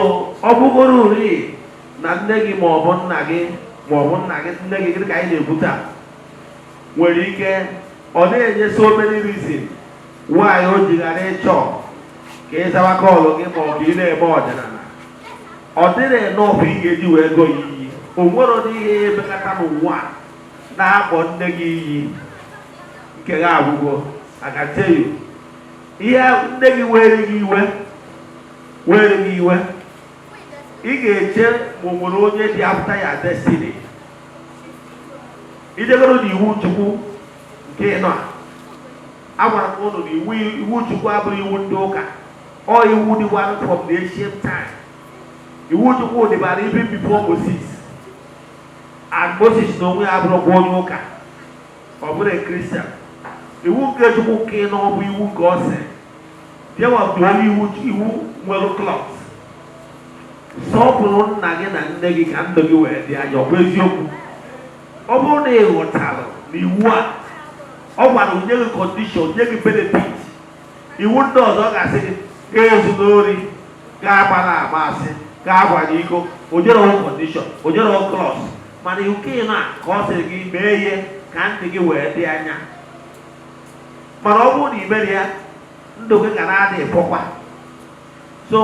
ọ bụgoro uri na nne gị maọbụ nna gị nne gị gịnị ka anyị na-ekwu taa nwere ike ọ na-enye so many reason why o ji ghara ịchọ ka ị zawa kọọlụ gị ma ọ bụ ị na-eme ọdịnala. Ọ dịrị nnọọ ị ga-eji wee gọọ ya iyi. O nwere ihe emekata n'ụwa na-akpọ nne gị iyi nke ga agwụgo agateyo ihe nne gị were gị iwe ị ga-eche ma o nwere onye dị afta ya destiny. Idegoro n'iwu Chukwu nke ịnọ a gwara m ụnụ na iwu Chukwu abụrụ iwu ndị ụka, ọ iwu dịwara from the ancient time. Iwu Chukwu dịbara even before Moses, and Moses na onwe ya abụrụkwa onye ụka, ọ bụrụ Christian. Iwu nke Chukwu nke ịnọ bụ iwu nke ọ sị dịwabụrụ iwu nwere klọs. Sọpụrụ nna gị na nne gị ka ndụ gị wee dị anya. Ọ bụ eziokwu. Ọ bụrụ na ị ghọtara na iwu a ọ gwara onye gị kọndishọn, nye gị benefit, iwu ndị ọzọ ga-asị gị gaa ezu n'ori, gaa gbara amasị, gaa gbara iko, ojero kọndishọn, ojero klọs. Mana iwu ka ị na ka ọ sịrị gị mee ihe ka ndụ gị wee dị anya. Mana ọ bụrụ na i mere ya, ndụ gị ga na-adị efọkwa. So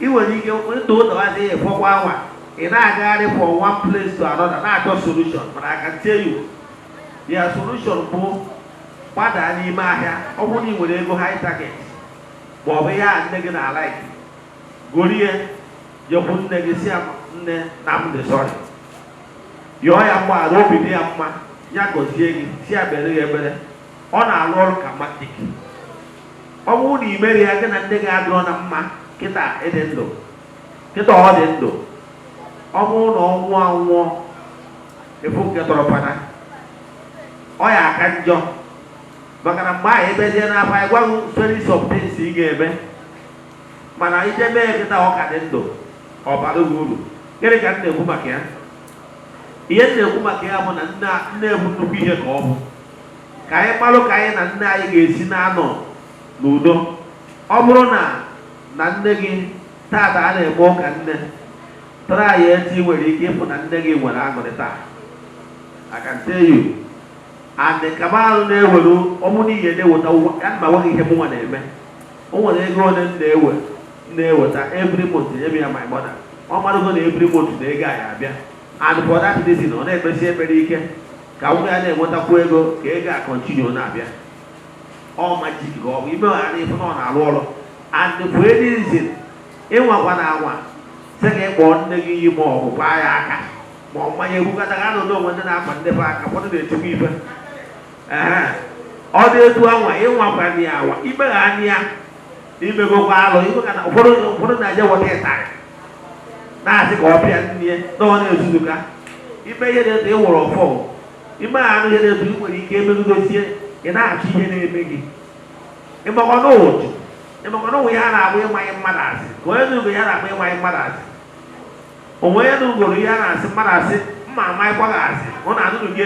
ị nwere ike ndụ ụlọ adịghị efọkwa anwa, ị na-agagharị from one place to another na-achọ solution. But I can tell you, your solution bụ gbada n'ime ahịa. Ọ bụrụ na ị nwere ego high target ma ọ bụ ihe a nne gị na-alaik, gorie jekwu nne gị si nne na m dị sọrị, yọọ ya mgbaghara, obi dị ya mma, ya gọzie gị, si ya bere ya ebere. Ọ na-arụ ọrụ ka matik. Ọ bụrụ na i mere ya gị na nne gị adịrọ na mma, kịta ịdị ndụ, kịta ọ dị ndụ. Ọ bụrụ na ọ nwụọ anwụọ efu nke tọrọ fada, ọ ya aka njọ. Maka na mgbe ahụ ebezie n'afọ anyị gwaghị series of things ị ga-eme, mana ije mee kịta ọ ka dị ndụ, ọ bara gị uru. Gịnị ka m na-ekwu maka ya? Ihe m na-ekwu maka ya bụ na nne bụ nnukwu ihe ka ọ bụ. Ka anyị malụ ka anyị na nne anyị ga-esi na-anọ n'udo. Ọ bụrụ na nne gị taata a na-eme ụka nne, tara ya etu ị nwere ike ịpụ na nne gị nwere aṅụrị taa. I can tell you. And kamalụ na-ewere ọmụ n'ihe na-eweta ya na nwa gị ihe mụnwa na-eme. O nwere ego ole na-eweta every month nye ya my mother. Ọ marụgo na every month na ego anyị abịa. And for that reason ọ na-ekpesi ekpere ike ka nwa ya na-enwetakwu ego ka ego a continue na-abịa. Ọ majik ka ọ bụ ime ghara ịfụ na ọ na-arụ ọrụ. And for any reason ịnwakwa na anwa sị ka ịkpọọ nne gị iyi ma ọ bụ paa ya aka ma ọ mmanya ekwukọta ga anọ n'onwe ndị na-akpa ndị be aka ụfọdụ na-etukwa ife. Ọ dị etu anwa ịnwakwa na ya awa imegha anya ya imegokwa alụ imeka na ụfọdụ na-eje wọta ịtarị na-asị ka ọ bịa nne na ọ na-ezuzuka ime ihe na-eto ịwụrụ ọfọ ime anụ ihe na-eto ị nwere ike emegudosie ị na-achọ ihe na-eme gị ịmakọ n'ụtụ ịmakọ n'ụwa ya na-abụ ịmanye mmadụ asị ka onye n'ugo ya na-abụ ịmanye mmadụ asị onwe ya n'ugoro ya na-asị mmadụ asị mma amanyekwa gị asị ọ na-anụnụ gị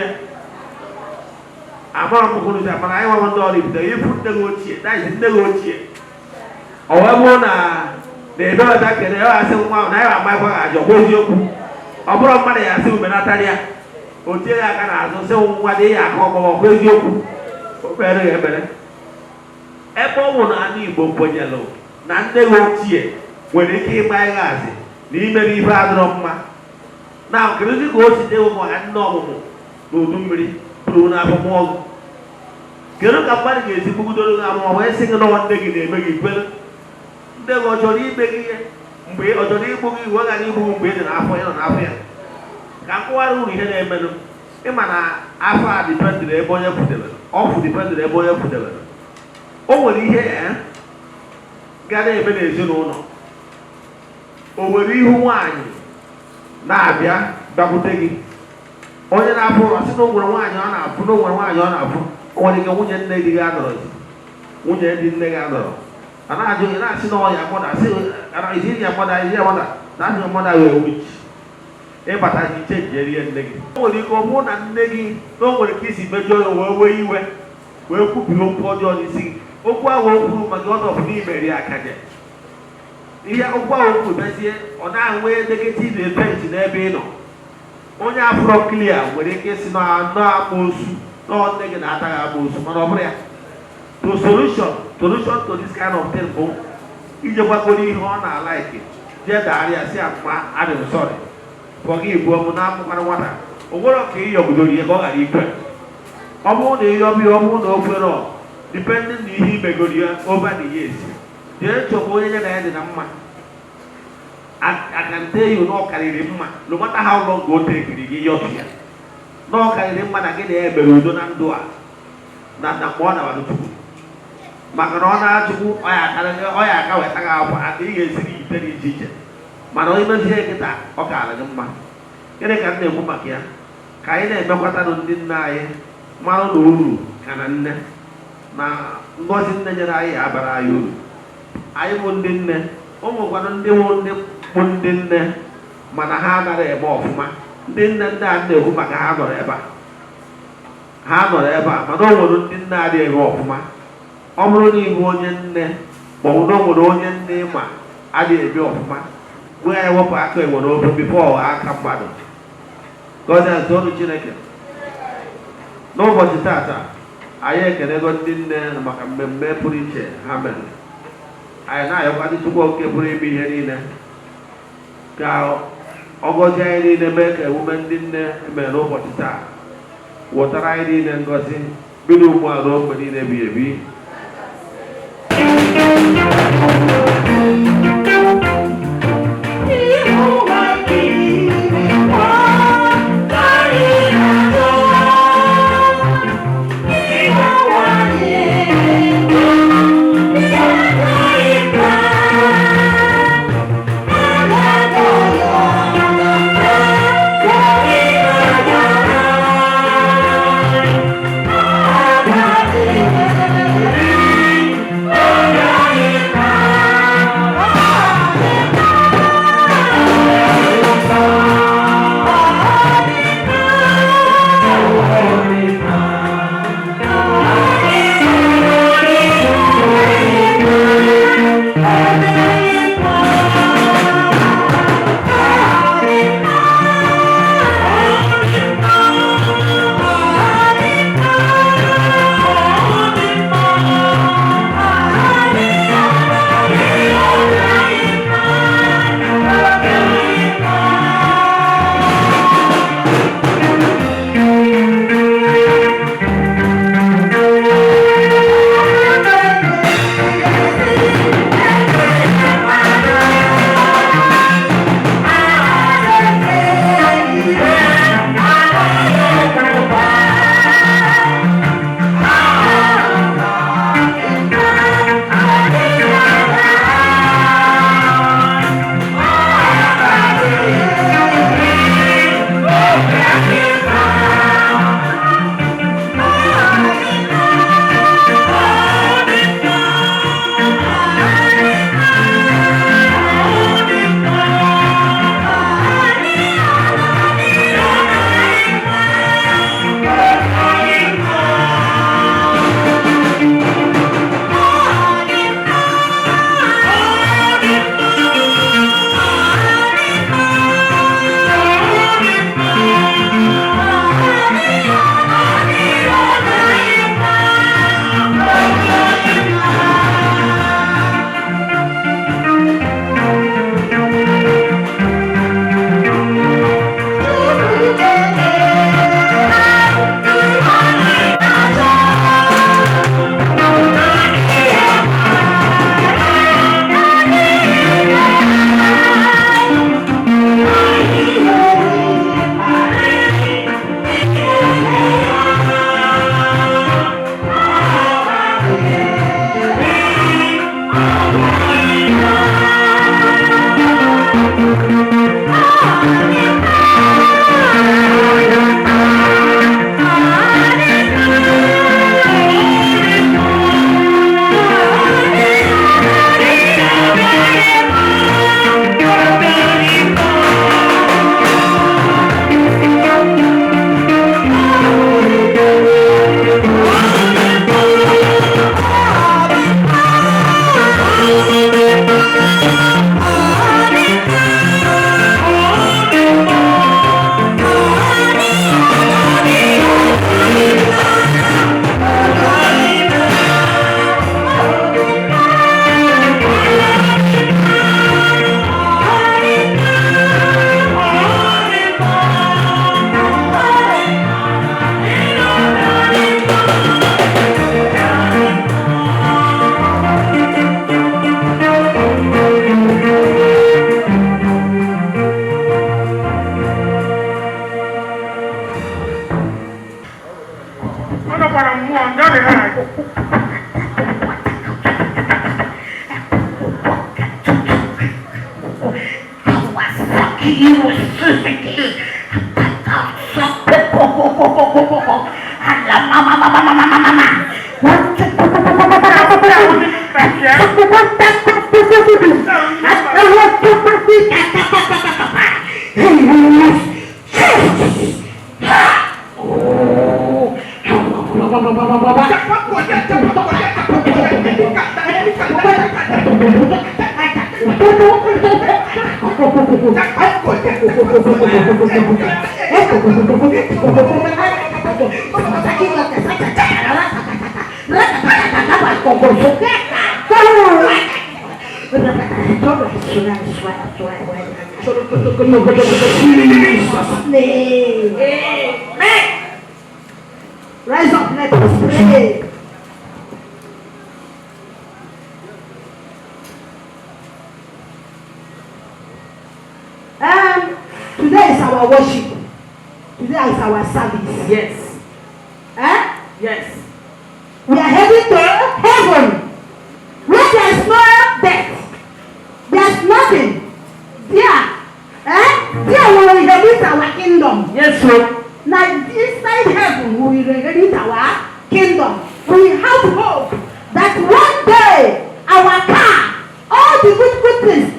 amara m kwuru mana anyị nwa ndị ọrụ ibido ifu nne gị ochie daịzi nne gị ochie ọ wee bụrụ na ebe ọbịa kere ya asị nwa na ya amanyekwa gị ajọ gwa eziokwu ọ bụrụ mmadụ ya asị umenatara ya o tie ya aka n'azụ sị nwa dị ya aka ọkpọrọ ọkwa eziokwu o kpere ya ekpere. Ebe ọ bụ na ndị Igbo kwenyelụ na nne gị ochie nwere ike ịgba ya azị na imere ife adịrọ mma na nkirịzi ka o si dewo maka nne ọmụmụ n'udu mmiri pụrụ n'afọmọgụ. Kedu ka mmadụ ga-esi bugidoro gị amụma wee sị gị n'ọnwa nne gị na-eme gị kwere? Nne gị ọ chọrọ ime gị ihe mgbe ọ chọrọ igbu gị iwe ghara igbu mgbe ị dị n'afọ ya nọ n'afọ ya? Ka nkụwara uru ihe na-emenụ ịma na afọ a dipendịrị ebe onye pụdebere, ọfụ dipendịrị ebe onye pụdebere. O nwere ihe ga na-eme n'ezinụlọ, o nwere ihu nwaanyị na-abịa bịakwute gị, onye na-afụ ọsị na o nwere nwaanyị ọ na-afụ na o nwere nwaanyị ọ na-afụ. O nwere ike nwunye nne di gị adọrọzi, nwunye di nne gị adọrọ, a na-ajụ gị na-asị na ọya mọda, asị isi ya mọda, isi ya mọda, na asị mọda wee wuchi. ịbata gị chenjerie nne gị. O nwere ike ọ bụrụ na nne gị na o nwere ka isi mejọọ ya wee wee iwe wee kwubiri okwu ọjọọ n'isi gị. Okwu ahụ o kwuru maka ọ nọbụ n'imeri akaje. Ihe okwu ahụ o kwuru mezie ọ na-enwe negative effect n'ebe ị nọ. Onye afro clear nwere ike isi na amoosu na nne gị na-ata gị amoosu mana ọ bụrụ ya. The solution to this kind of thing bụ ije gbagoro ihe ọ na-alaiki jee dagharịa si akpa adịm sorry for gị bụ ọmụ na-amụkwara nwata o nwere ka ịyọgidoro ihe ka ọ ghara ikwe. Ọ bụrụ na ịyọbi ọ bụrụ na o kwere depending na ihe imegoro ya over the years jee chọba onye nye na ya dị na mma. I can tell you na ọ karịrị mma no matter how long o tekiri gị yọbi ya na ọ karịrị mma na gị na ya ebere udo na ndụ a na mgbe ọ na-abalị Chukwu maka na ọ na-achụkwu ọ ya aka weta gị akwa aka ị ga-esiri ite dị iche iche mana onye mezie nkịta ọ kaara gị mma. Gịnị ka m na-ekwu maka ya? Ka anyị na-emekwatanụ ndị nne anyị mmanụ na uru ka na nne na ngọzi nne nyere anyị abara anyị uru. Anyị bụ ndị nne o nwekwanụ ndị bụ ndị nne mana ha anaghị eme ọfụma. Ndị nne ndị a na-ekwu maka ha nọrọ ebe a mana o nwere ndị nne adịghị eme ọfụma. Ọ bụrụ na ịbụ onye nne ma ọ bụ na o nwere onye nne ma adịghị eme ọfụma wee ya ewepụ aka enwe n'ofe bifo aka mmadụ. Godian ọnụ Chineke n'ụbọchị tata anyị ekenego ndị nne maka mmemme pụrụ iche ha mere. Anyị na-ayọkwa ndị Chukwu oke pụrụ ime ihe niile ka ọ gọzie anyị niile mee ka emume ndị nne emere n'ụbọchị taa wetara anyị niile ngọzi bido ugbu a ruo mgbe niile ebighị ebi. Rise up, let us pray. Today is our worship. Today is our service. Yes. Yes. We are heading to heaven. Where there is no death. There's nothing. There. There we will inherit our kingdom. Yes, sir. Now inside heaven we will inherit our kingdom. We have hope that one day our car, all the good things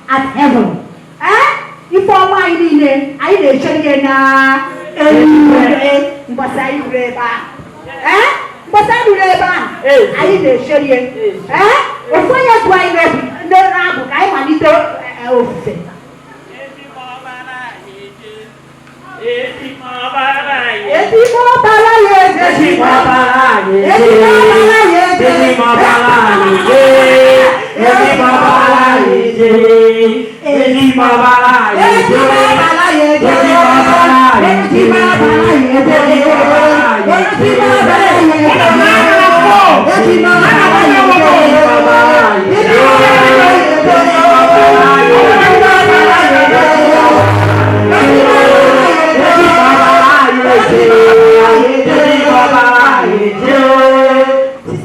at heaven. If all my name, I will show you now. But I will I will show you. Before you go in the rabbit, I want to office.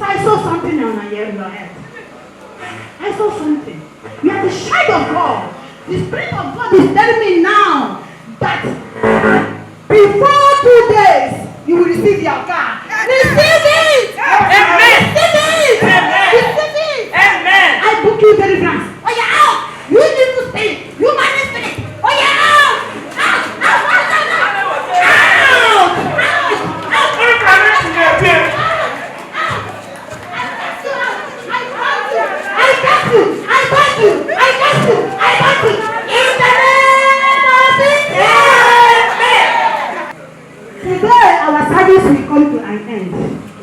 I saw something on your head. I saw something. You are the child of God. The Spirit of God is telling me now that before 2 days you will receive your car. Receive it! Amen. Receive it! Amen. Receive it! Amen. I book you deliverance. Oh, you're out! You need to stay. You manage spirit. Oh, you're out! Out! Out! Out! Out! Today our service will come to an end.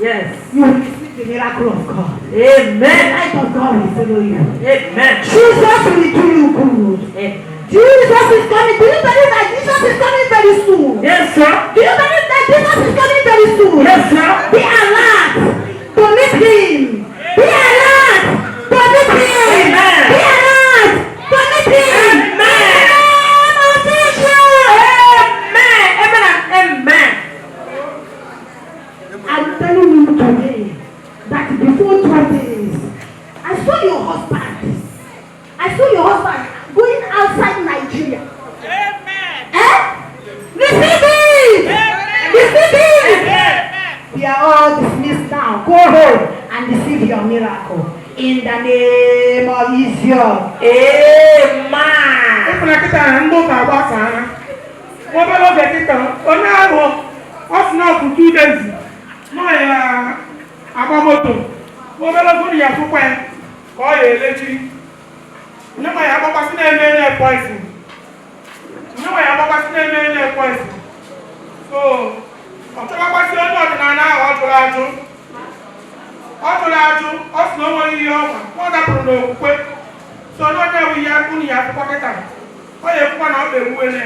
Yes. You will receive the miracle of God. Amen. The light of God will follow you. Amen. Jesus will do you good. Amen. Jesus is coming. Do you believe that Jesus is coming very soon? Yes, sir. Do you believe that Jesus is coming very soon? Yes, sir. Be alert to meet him. Be alert to meet him. Amen. Be alert to meet him. Amen. Amen. Amen. I'm telling you today that before 12 days, I saw your husband. I saw your husband going outside Nigeria. Amen. Receive it! Amen. Receive it! Amen. We are all dismissed now. Go home and receive your miracle. In the name of Israel. Amen. Ịpụna kịta na ndị ụka agbasara obere oge kịta onye ahụ ọ sị na ọkụ 2 days nọ ya agba moto obere oge ya akwụkwọ ya ka ọ ya elechi nye ma ya agbakwasị na-eme enye poison nye ma ya agbakwasị na-eme enye poison so ọ chọbakwasị onye ọdịnala ahụ ọ jụrụ ajụ ọ sị na o nwere ihe ọgwa ọ dapụrụ n'okwukwe so n'onye ewu ihe unu ya akwụkwọ kịta ọ ya ekwukwa na ọ ga-ewuwele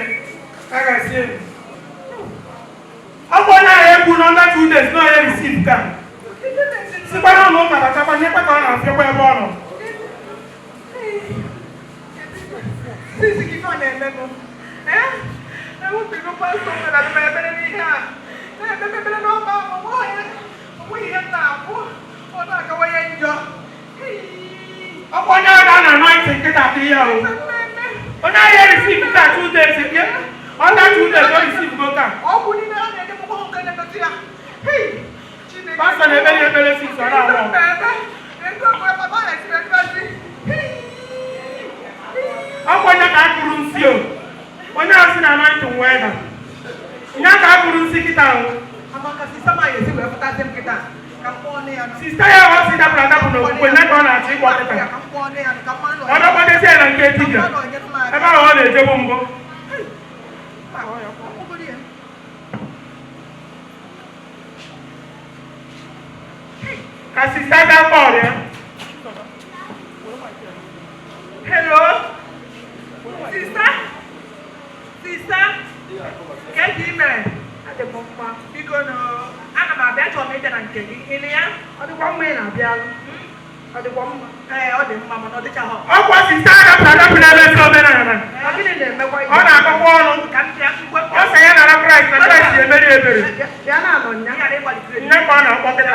a ga-esi elu ọkwa onye ahụ egwu na under 2 days na onye receive ka sikwa na ụlọ ụka batakwa nyekwa ka ọ na-afịakwa ebe ọ nọ onye ọga na anointing nkịta dị ya o. Onye ahịa receive ka 2 days again. Other 2 days don't receive go ka. Pastor na-ebere 6 ọrụ awọ. Onye ka akụrụ nsi o. Onye asị na anointing wee na. Nya ka akụrụ nsi kịta o. Sister ya wa si dapụrụ adapụ n'okwukwe nye ka ọ na-achọ ịgwọ kịta. Ọ dọkwadesi ya na nke dibịa. Ebe ahụ ọ na-ejebu mbụ. Ka sister ga kpọrọ ya. Hello? Sister? Get the email. At the bomba. Because I'm a better meter than Kelly. Ilia? Or the one man of Bial? Or the one? Or the mamma, or the child. Oh, what's the start of the never so many? I've been in them. On a wall, Can't you what? I say, I'm a price, but I see a very, very. Diana, on Yanga, what is it? Never on a pocket.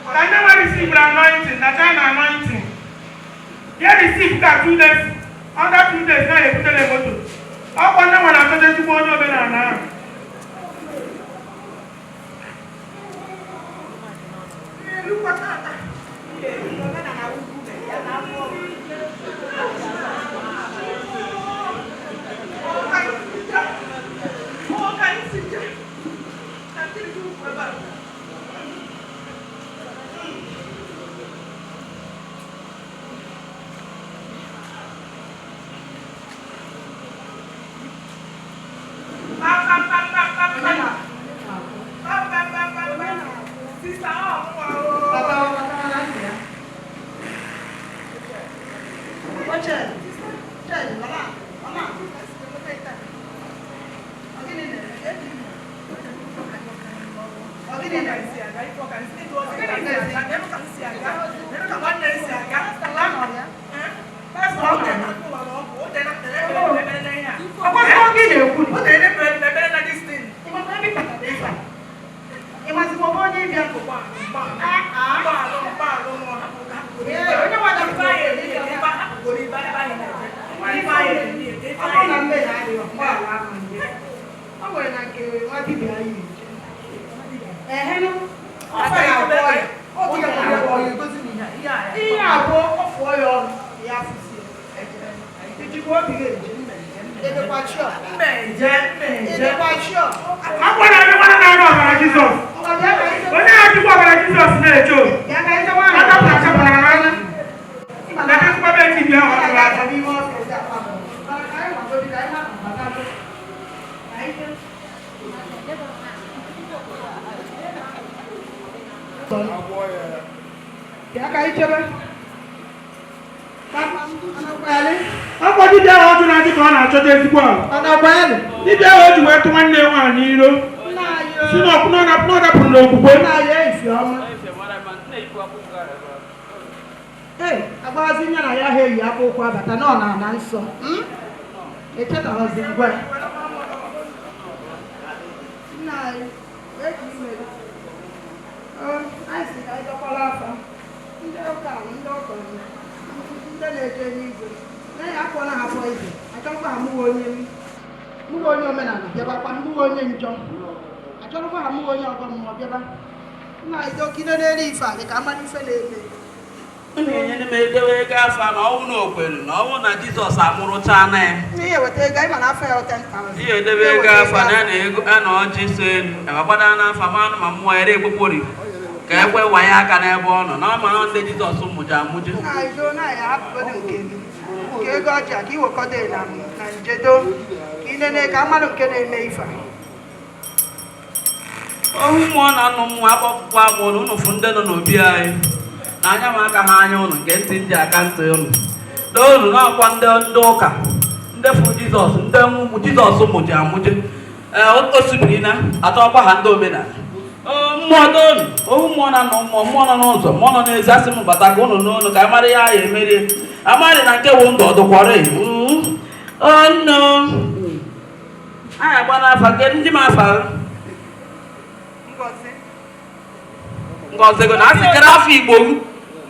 I never received an anointing, that I'm anointing. You received that 2 days, under 2 days, now you put a level. I wonder when I started to go over now. Look what that. Jesus amụrụcha na ya. Ihe weta ego ịma na afọ ya 10,000. Ihe edebe ego afa na na ego na ọjị so elu. Agbada na afa ma ma mmụọ ere ekpokpori. Ka ekwe wanye aka n'ebe ọ nọ. Na ma ndị Jesus mụja amụje. Na ijo na ya hapụgodu nke gị. Nke ego ọjị ka iwekọdo na njedo. Ka inene ka mmadụ nke na-eme ife. Ohu mmụọ na nnụ mmụọ akpọpụkwa abụọ na ụnụ fụ ndị nọ n'obi anyị. Na anya m aka ha anya ụnụ nke ntị ndị aka ntị ụnụ. N'olu n'akwa ndị ụka ndị fụ Jizọs ndị nwụmụ Jizọs mụji amụje o sibiri na atọkwa ha ndị omenala mmụọ n'olu ohu mmụọ na nọ mmụọ nọ n'ụzọ mmụọ nọ n'ezi asị m bata ka ụnụ n'olu ka amara ya ya emerie amarị na nke wụ ndụ ọdụkwara ọnụ anyị agba n'afa gị ndị m afa Ngozi go na asị kere afọ Igbo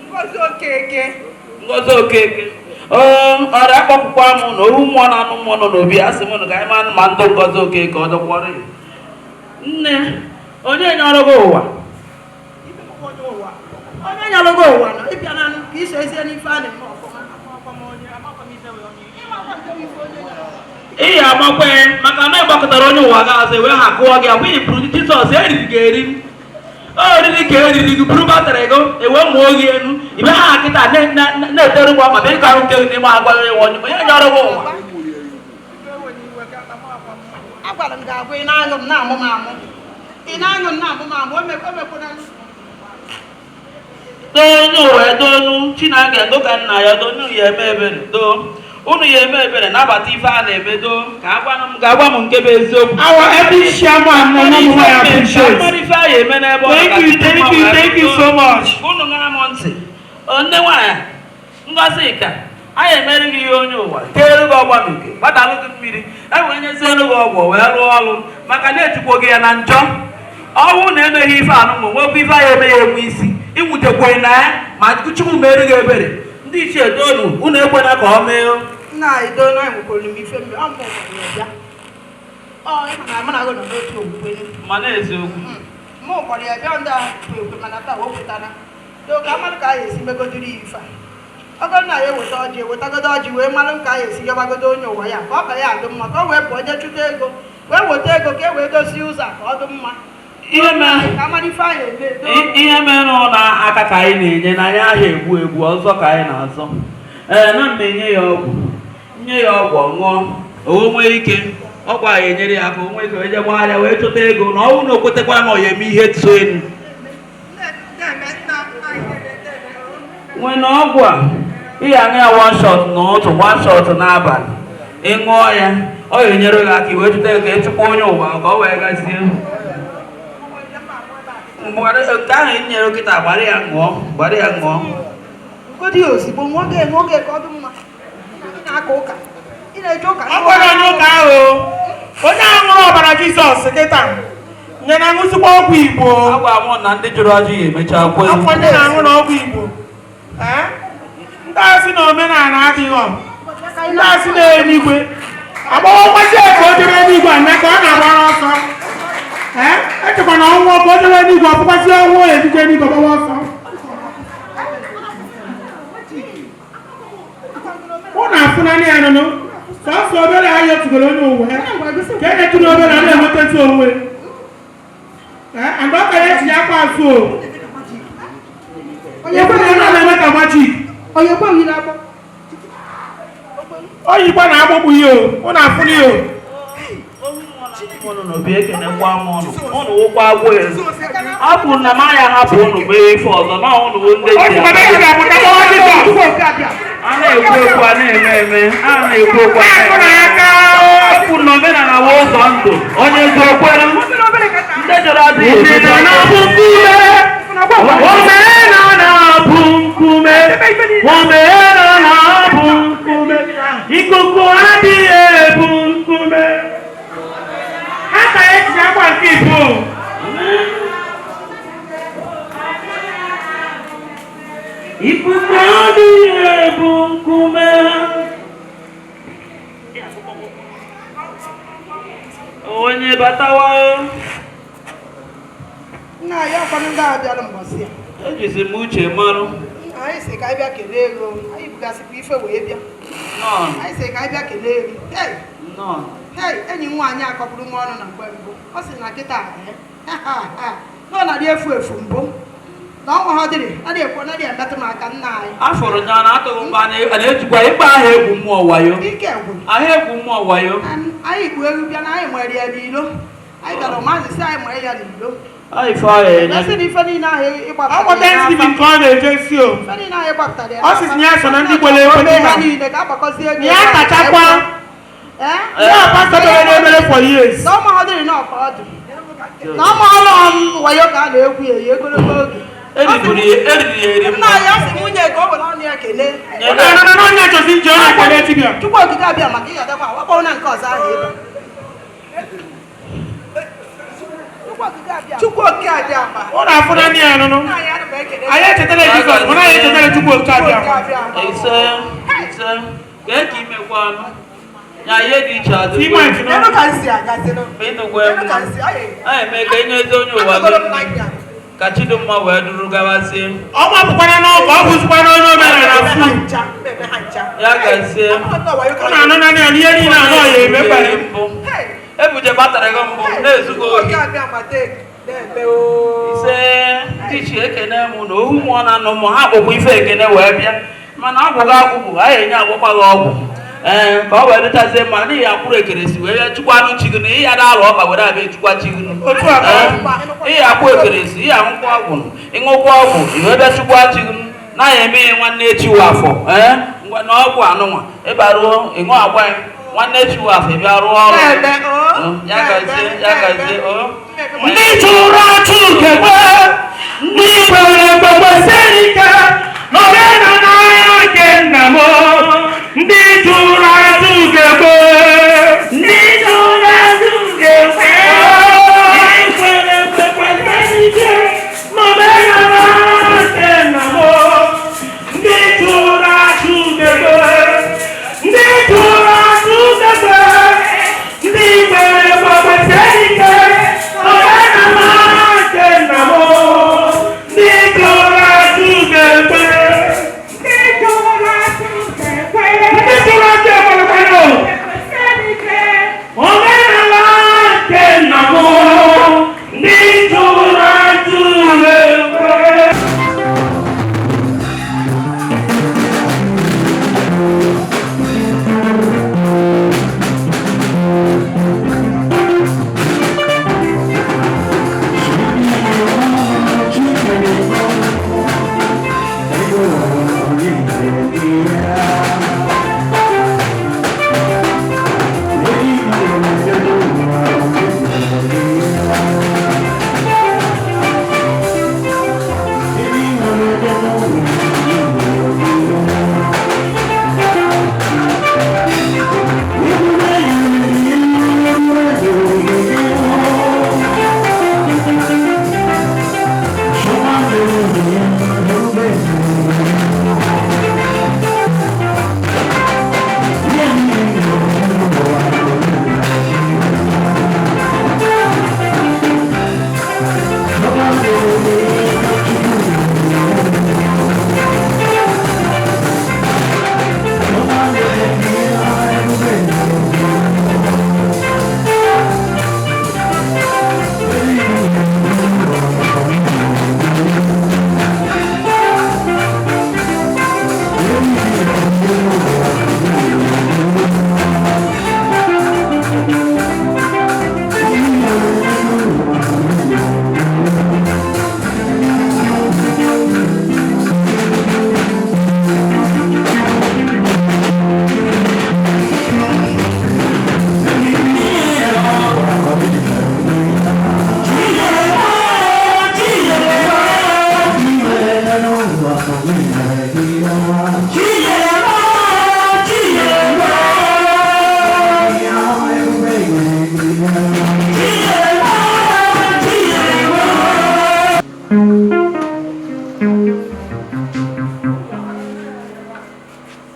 Ngozi Okeke. Ngozi Okeke ọrịa akpọpụkwa m na ohu mmụọ na anụ mmụọ nọ n'obi asị m ka anyị ma ndụ Ngozi Okeke ọ dọkwọrọ ya nne onye nyọrọ gị ụwa Onye nyọrọ gị ụwa nọ ịbịa na ka iso ezie n'ife a na-eme ọfụma ihe agbakwe maka na ịgbakọtara onye ụwa ga-azụ wee ha kụọ gị agwa iburu Jizọs eriri gị eri oriri ka eriri gị buru batrị gị ewe mụọ gị elu ibe ha kịta na-etere ụgbọ ma ịka arụ nke n'ime agwara ya onye onye nyọrọ gị ụwa agwara m ga-agwa ị na-anyụ m na-amụ m amụ ị na-anyụ m na-amụ m amụ emekwana onye ụwa edonu Chineke ndo ka nna ya do unu ya eme ebere do unu ya eme ebere nabata ife a na-eme do ka agwa m nke bụ eziokwu ife a ya eme n'ebe Thank you so much. unu ṅara m ntị nne nwaanyị Ngozi ka anyị emere gị ihe onye ụwa teere gị ọgba n'uke gbadalụ gị mmiri enwere nyezielu gị ọgwụ wee rụọ ọrụ maka na-etikwo gị ya na njọ ọnwụ na emeghị ife anụmụ nwekwa ife anyị eme ya enwe isi ịnwutekwe na ya ma Chukwu mere gị ebere ndị ichie donu unu ekwena ka ọ mee nna ido na enwekwara m ife mgbe ọ mụ ya bịa mụ na gị nọ n'otu okwukwe ma na-eziokwu mụ kpọrọ ya bịa ndị ahụ ekwe mana taa o kwetara ka mmadụ ka a ga-esi megodiri ya ife a ọgọ nna ya eweta ọjị ewetagodo ọjị wee mara ka a ga-esi yọbagodo onye ụwa ya ka ọ ka ya adụ mma ka o wee pụọ je chụta ego wee weta ego ka e wee dozie ụzọ ka ọ dị mma ihe mere na aka ka anyị na-enye na anyị ahịa egbu ọzọ ka anyị na-azọ na mma enye ya ọgwụ nye ya ọgwụ ṅụọ o nwee ike ọgwụ anyị enyere ya aka o nwee ike wee je gbagharịa wee chụta ego na ọnwụ na o kwetekwara na ọ ya eme ihe tụọ elu nwee na ọgwụ a ị ga-aṅụ ya one shot n'ụtụ one shot n'abalị ị ṅụọ ya ọ ga-enyere gị aka wee chụta ego ịchụkwa onye ụwa ka ọ wee gazie nke ahụ ị nyere kịta gbara ya ṅụọ ngodi ozigbo nwoge ka ọ dị mma na-aka ụka ị na-eje ụka Ọ gwara onye ụka ahụ onye ahụ ṅụrụ ọbara Jizọs kịta nye na ṅụsịkwa ọgwụ Igbo agwa m na ndị jụrụ ajụ ya emecha kwe afọ ndị na-aṅụ n'ọgwụ Igbo ndị asị na omenala adịghọ ndị asị na eluigwe agbawa mmasị ka o jere eluigwe ame ka ọ na-agbara ọsọ echekwa na ọnwụ ọkụ o jere eluigwe ọbụkwasị ọnwụ ejije eluigwe gbawa ọsọ ụnụ afụ na ya nụnụ sọsọ obere ha yotugoro onye ụwa ka enyetụ na obere a na-enwetatụ onwe and ọ ka ya etinye akwa azụ onye na-eme ka majik oyikwa na-agbagbu ihe ụnụ afụ na ihe ụnụ n'obi ekenekwa m ụnụ wụkwa agwọ ezu ọ bụ na m anya hapụ ụnụ mee ife ọzọ na ụnụ bụ ndị ji a na-ekwu okwu a na-eme eme a na-ekwu okwu ọ bụ na omenala bụ ụzọ ndụ onye ezi okwere ndị jọrọ adịghị ikuku adịghị ebu nkume ha ka etinye akwa nke Igbo ikuku adịghị ebu nkume onye batawa nna ya ọkwanụ ndị ahụ bịara mbọsị ya ejizi m uche marụ anyị si ka anyị bịa kelee ego anyị bugasịkwa ife wee bịa anyị si ka anyị bịa kelee ego enyi m nwaanyị akọpụrụ m ọnụ na mgbe mbụ ọ sị na kịta na ọ na-adị efu efu mbụ na ọnwa ha dịrị adị ekwu na dị emetụ m aka nna anyị afọrọ ya na atụrụ mgbe a na-ejikwa ịkpa aha egwu mmụọ wayo ike gwụrụ aha egwu mmụọ wayo anyị gbu egwu bịa na anyị nwere ya n'ilo anyị gara maazị si anyị nwere ya n'ilo ife niile ahụ ịgbapụtara ya ọ sị na ya so na ndị kwere ekwe niile ka agbakọzie ego ya kachakwa ya pastọ na-emere for years na ọma ọ dịrị na ọka ọ dị na ọma ọrụ wayo ka a na-egwu ya ogologo oge nna ya sị nwunye ka ọ bụla ọnụ ya kelee onye chozi nje onye kwere tibia Chukwu okike abịa maka ihe ọdakwa wakpọrọ na nke ọzọ ahụ ebe Chukwu oke abịa ama. Ọ na-afụ na ndị ya nụnụ. Anyị echetara Jizọs, mana anyị echetara Chukwu oke abịa ama. Ise kee ka imekwa anụ ya ihe dị iche adị Enu ka nsi agazinu. ịnụgwa mma anyị eme ka enye ezi onye ụwa gị ka Chidimma wee duru gawazie Ọ gbapụkwana n'ọkụ, ọ bụzikwa na onye omenala fu. ya gazie Ọ na-anụ na ihe niile anọ ya emekpere. mbụ ebuje batara gị mbụ na-ezugo ohi ise ndị chi ekene mụ na ohu mmụọ na-anụ mmụọ ha kpọkwa ife ekene wee bịa mana ọ bụghị agwụgwụ anyị enye agwụkwa gị ọgwụ ka ọ wee dịchazie mma n'ihi akwụrụ ekeresi wee ya chukwa anụ chi gị na ihe ada alụ ọka were abịa echukwa chi gị ihe akwụ ekeresi ihe aṅụkwa ọgwụ ịṅụkwa ọgwụ iwe bịa chukwa chi gị naghị eme ihe nwanne echiwe afọ ngwa na ọgwụ anụnwa ịbaruo ịṅụ agwa ya nwanne echiwe afọ ịbịa rụọ ọrụ ya gazie Ndị chụrụ achụ ugegbe, ndị kwere ekwe kwesịrị ike n'omenala nke nna m. Ndị chụrụ achụ ugegbe, ndị chụrụ achụ ugegbe, ndị kwere ekwe kwesịrị ike n'omenala nke nna m. Ndị chụrụ achụ ugegbe, ndị chụrụ achụ ugegbe, ndị kwere ekwe kwesịrị ike.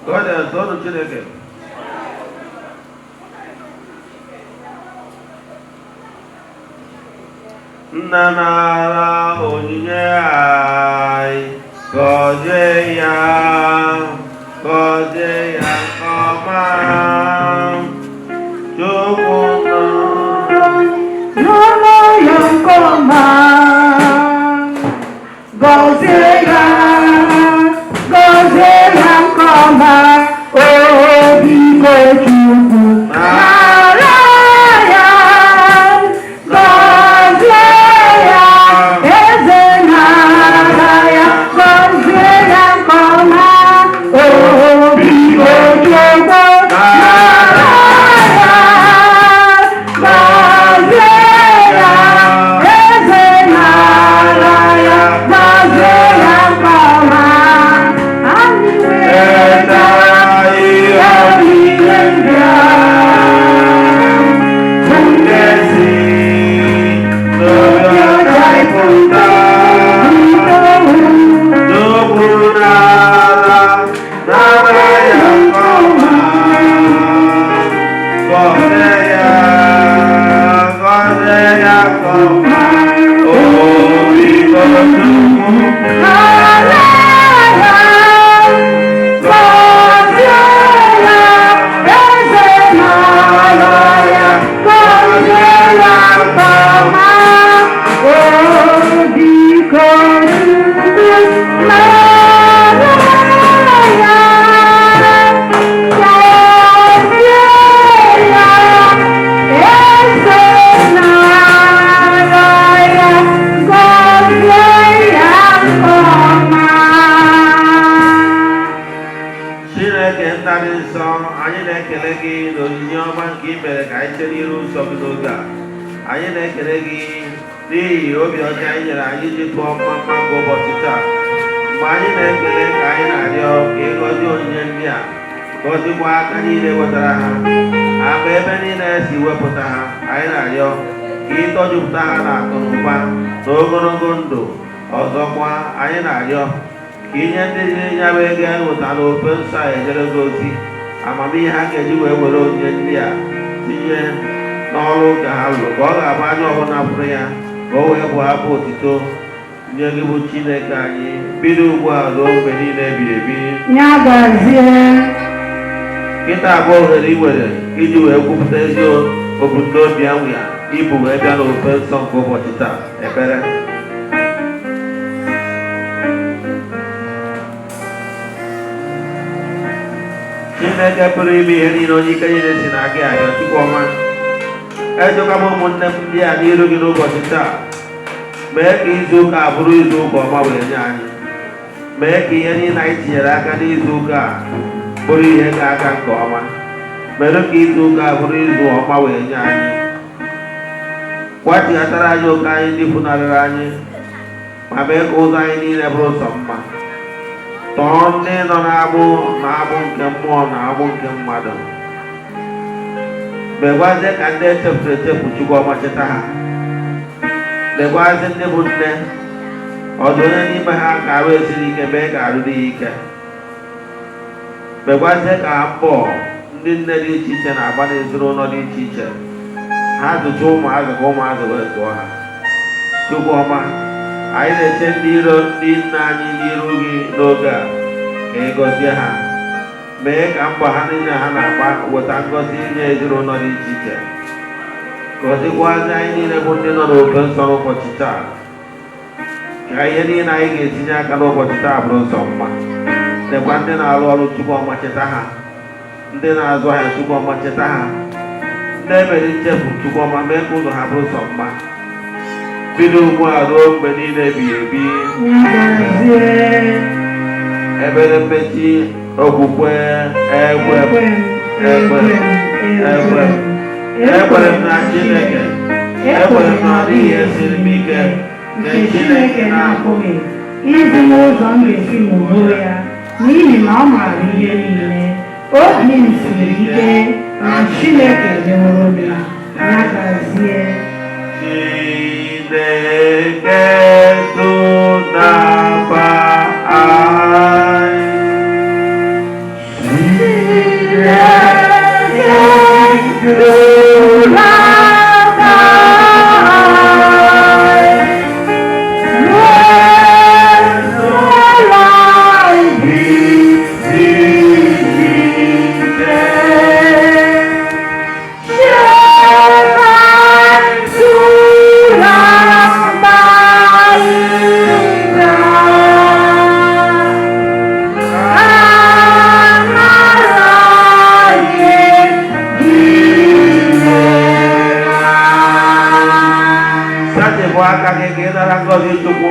Godian, tọọnụ Chineke. Nna na-ara onyinye anyị, gọzie ya nke ọma. Chukwu n'ụlọ ya nke ọma, gọzie ya nke ọma, biko Chukwu nara ya, gọzie ya, eze nara ya, gọzie ya nke ọma, biko Chukwu nara ya, gọzie ya, eze nara ya, gọzie ya nke ọma. Anyị wee taa ihe niile ndị a. na-ekele gị n'onyinye ọma nke i mere ka anyị chere iru nsọ gị n'oge a. Anyị na-ekele gị n'ihi obi ọcha anyị nyere anyị ji tụọ mma nke ụbọchị taa. Mgbe anyị na-ekele ka anyị na-arịọ ka ịgọzi onyinye ndị a, gọzikwa aka niile wetara ha, aka ebe niile si wepụta ha. Anyị na-arịọ ka ịtọjupụta ha na akụ na ụba na ogologo ndụ. Ọzọkwa anyị na-arịọ ka inye ndị dị ya bụ ego enweta n'ofe nsọ a ejere gị ozi amamihe ha ga-eji wee were onyinye ndị a tinye n'ọrụ ka ha lụrụ, ka ọ ga-abụ anya ọbụla pụrụ ya, ka o wee bụ abụ otito nye gị bụ Chineke anyị bido ugbu a ruo mgbe niile ebighị ebi. Kịta abụọ ohere i nwere iji wee kwupụta ezi ebumnobi ahụ ya ibu wee bịa n'ofe nsọ nke ụbọchị taa. Ekpere. Chineke pụrụ ime ihe niile, onye ike niile si na gị arịọ, Chukwu ọma, ejụka m ụmụnne m ndị a n'iru gị n'ụbọchị taa. Mee ka izu ụka a bụrụ izu ụka ọma wee nye anyị. Mee ka ihe niile anyị tinyere aka n'izu ụka a bụrụ ihe ga-aga nke ọma. Mere ka izu ụka a bụrụ izu ọma wee nye anyị. Kwachighatara anyị oke anyị ndị funarịrị anyị, ma mee ka ụzọ anyị niile bụrụ sọ mma. Tọọ ndị nọ n'agbụ na agbụ nke mmụọ na agbụ nke mmadụ. Megwazie ka ndị echefuru echefu, Chukwu ọma, cheta ha. Megwazie ndị bụ nne, ọdụ onye n'ime ha ka arụ esiri ike, mee ka arụ dị ya ike. Megwazie ka mbọ ndị nne dị iche iche na-agba n'ezinụlọ dị iche iche, ha zụcha ụmụazụ ka ụmụazụ wee zụọ ha. Chukwu ọma, anyị na-eche ndị iro ndị nna anyị n'iru gị n'oge a, ka ị gọzie ha. Mee ka mbọ ha niile ha na-agba weta ngọzi nye ezinụlọ dị iche iche. Gọzikwazi anyị niile bụ ndị nọ n'ofe nsọ n'ụbọchị taa, ka ihe niile anyị ga-etinye aka n'ụbọchị taa bụrụ nsọ mma. Lekwa ndị na-arụ ọrụ, Chukwu ọma, cheta ha. Ndị na-azụ ahịa, Chukwu ọma, cheta ha. Ndị emere nchefu, Chukwu ọma, mee ka ụzọ ha bụrụ nsọ mma. Bido ugbu a ruo mgbe niile ebighị ebi. Ebere mmechi okwukwe. Ekwere m na Chineke, ekwere m na ọ dịghị ihe siri m ike nke Chineke na-apụghị izi n'ụzọ m ga-esi mụrụ ya, n'ihi na ọ maara ihe niile. Obi m siri ike na Chineke meworo ya. Ya gazie. Chineke du na-aba anyị. Chineke du na-aba aka gị ka ị nara ngọzi Chukwu.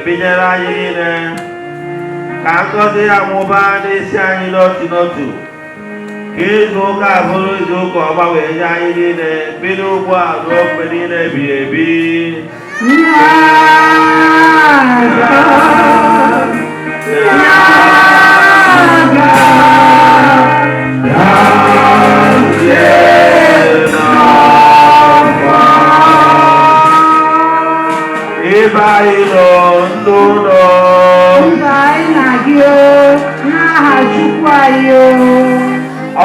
Binyere anyị niile, ka ngọzi ya mụbaa n'isi anyị n'otu n'otu, ka izu ụka bụrụ izu ụka ọma wee nye anyị niile, bido ugbu a ruo mgbe niile ebighị ebi.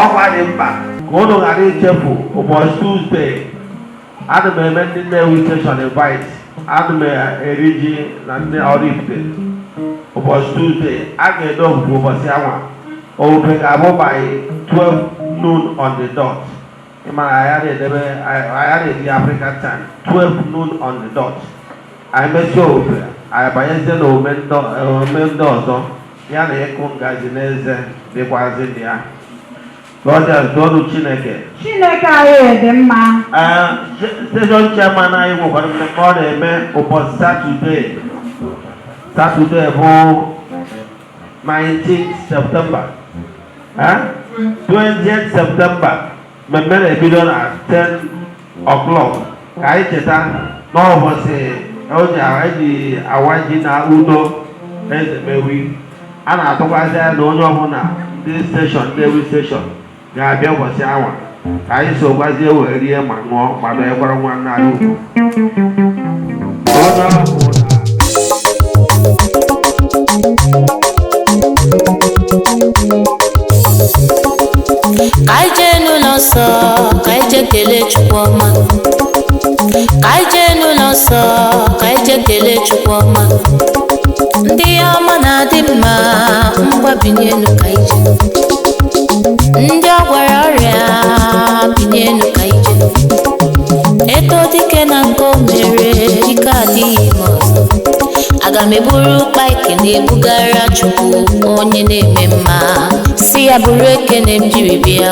Ọkwa dị mkpa ka unu ghara ichefu ụbọchị Tuzdee ana m eme ndị Nnewi station invite, ana m eri ji na ndị Oraifite ụbọchị Tuesday. A ga-ede ofufe ụbọchị anwa, ofufe ga-abụ by 12 noon on the dot. Ịmara ya na-edi African time 12 noon on the dot. Anyị mesie ofufe, anyị banyezie na omume ndị ọzọ ya na ịkụ ngaji n'eze dịkwazị ndị ya. Godian tolu Chineke. Chineke anyị dị mma. Station chairman anyị nwekwara mmemme ọ na-eme ụbọchị Saturday bụ 19 September. 20th September. Mmemme na-ebido na 10 o'clock. Ka anyị cheta n'ụbọchị eji awa ji na udo Eze-Ana. A na-atụkwasị ya na onye ọbụla ndị steshọn Nnewi steshọn ga-abịa ụbọchị anwa ka anyị so gwazie wee rie ma ṅụọ ma mekwara nwanne anyị ugwu. Ka anyị jee n'ụlọ nsọ ka anyị jee kelee Chukwu ọma. Ka anyị jee n'ụlọ nsọ ka anyị jee kelee Chukwu ọma. Ndị ọma na-adị mma, mgbabinye elu ka anyị jee. Ndị ọ gwara ọrịa binye elu ka anyị jee. Eto dike na nke o mere ike adịghị m ọzọ. Aga m eburu kpaiki na-ebugara Chukwu onye na-eme mma, si ya bụrụ ekene m jiri bịa.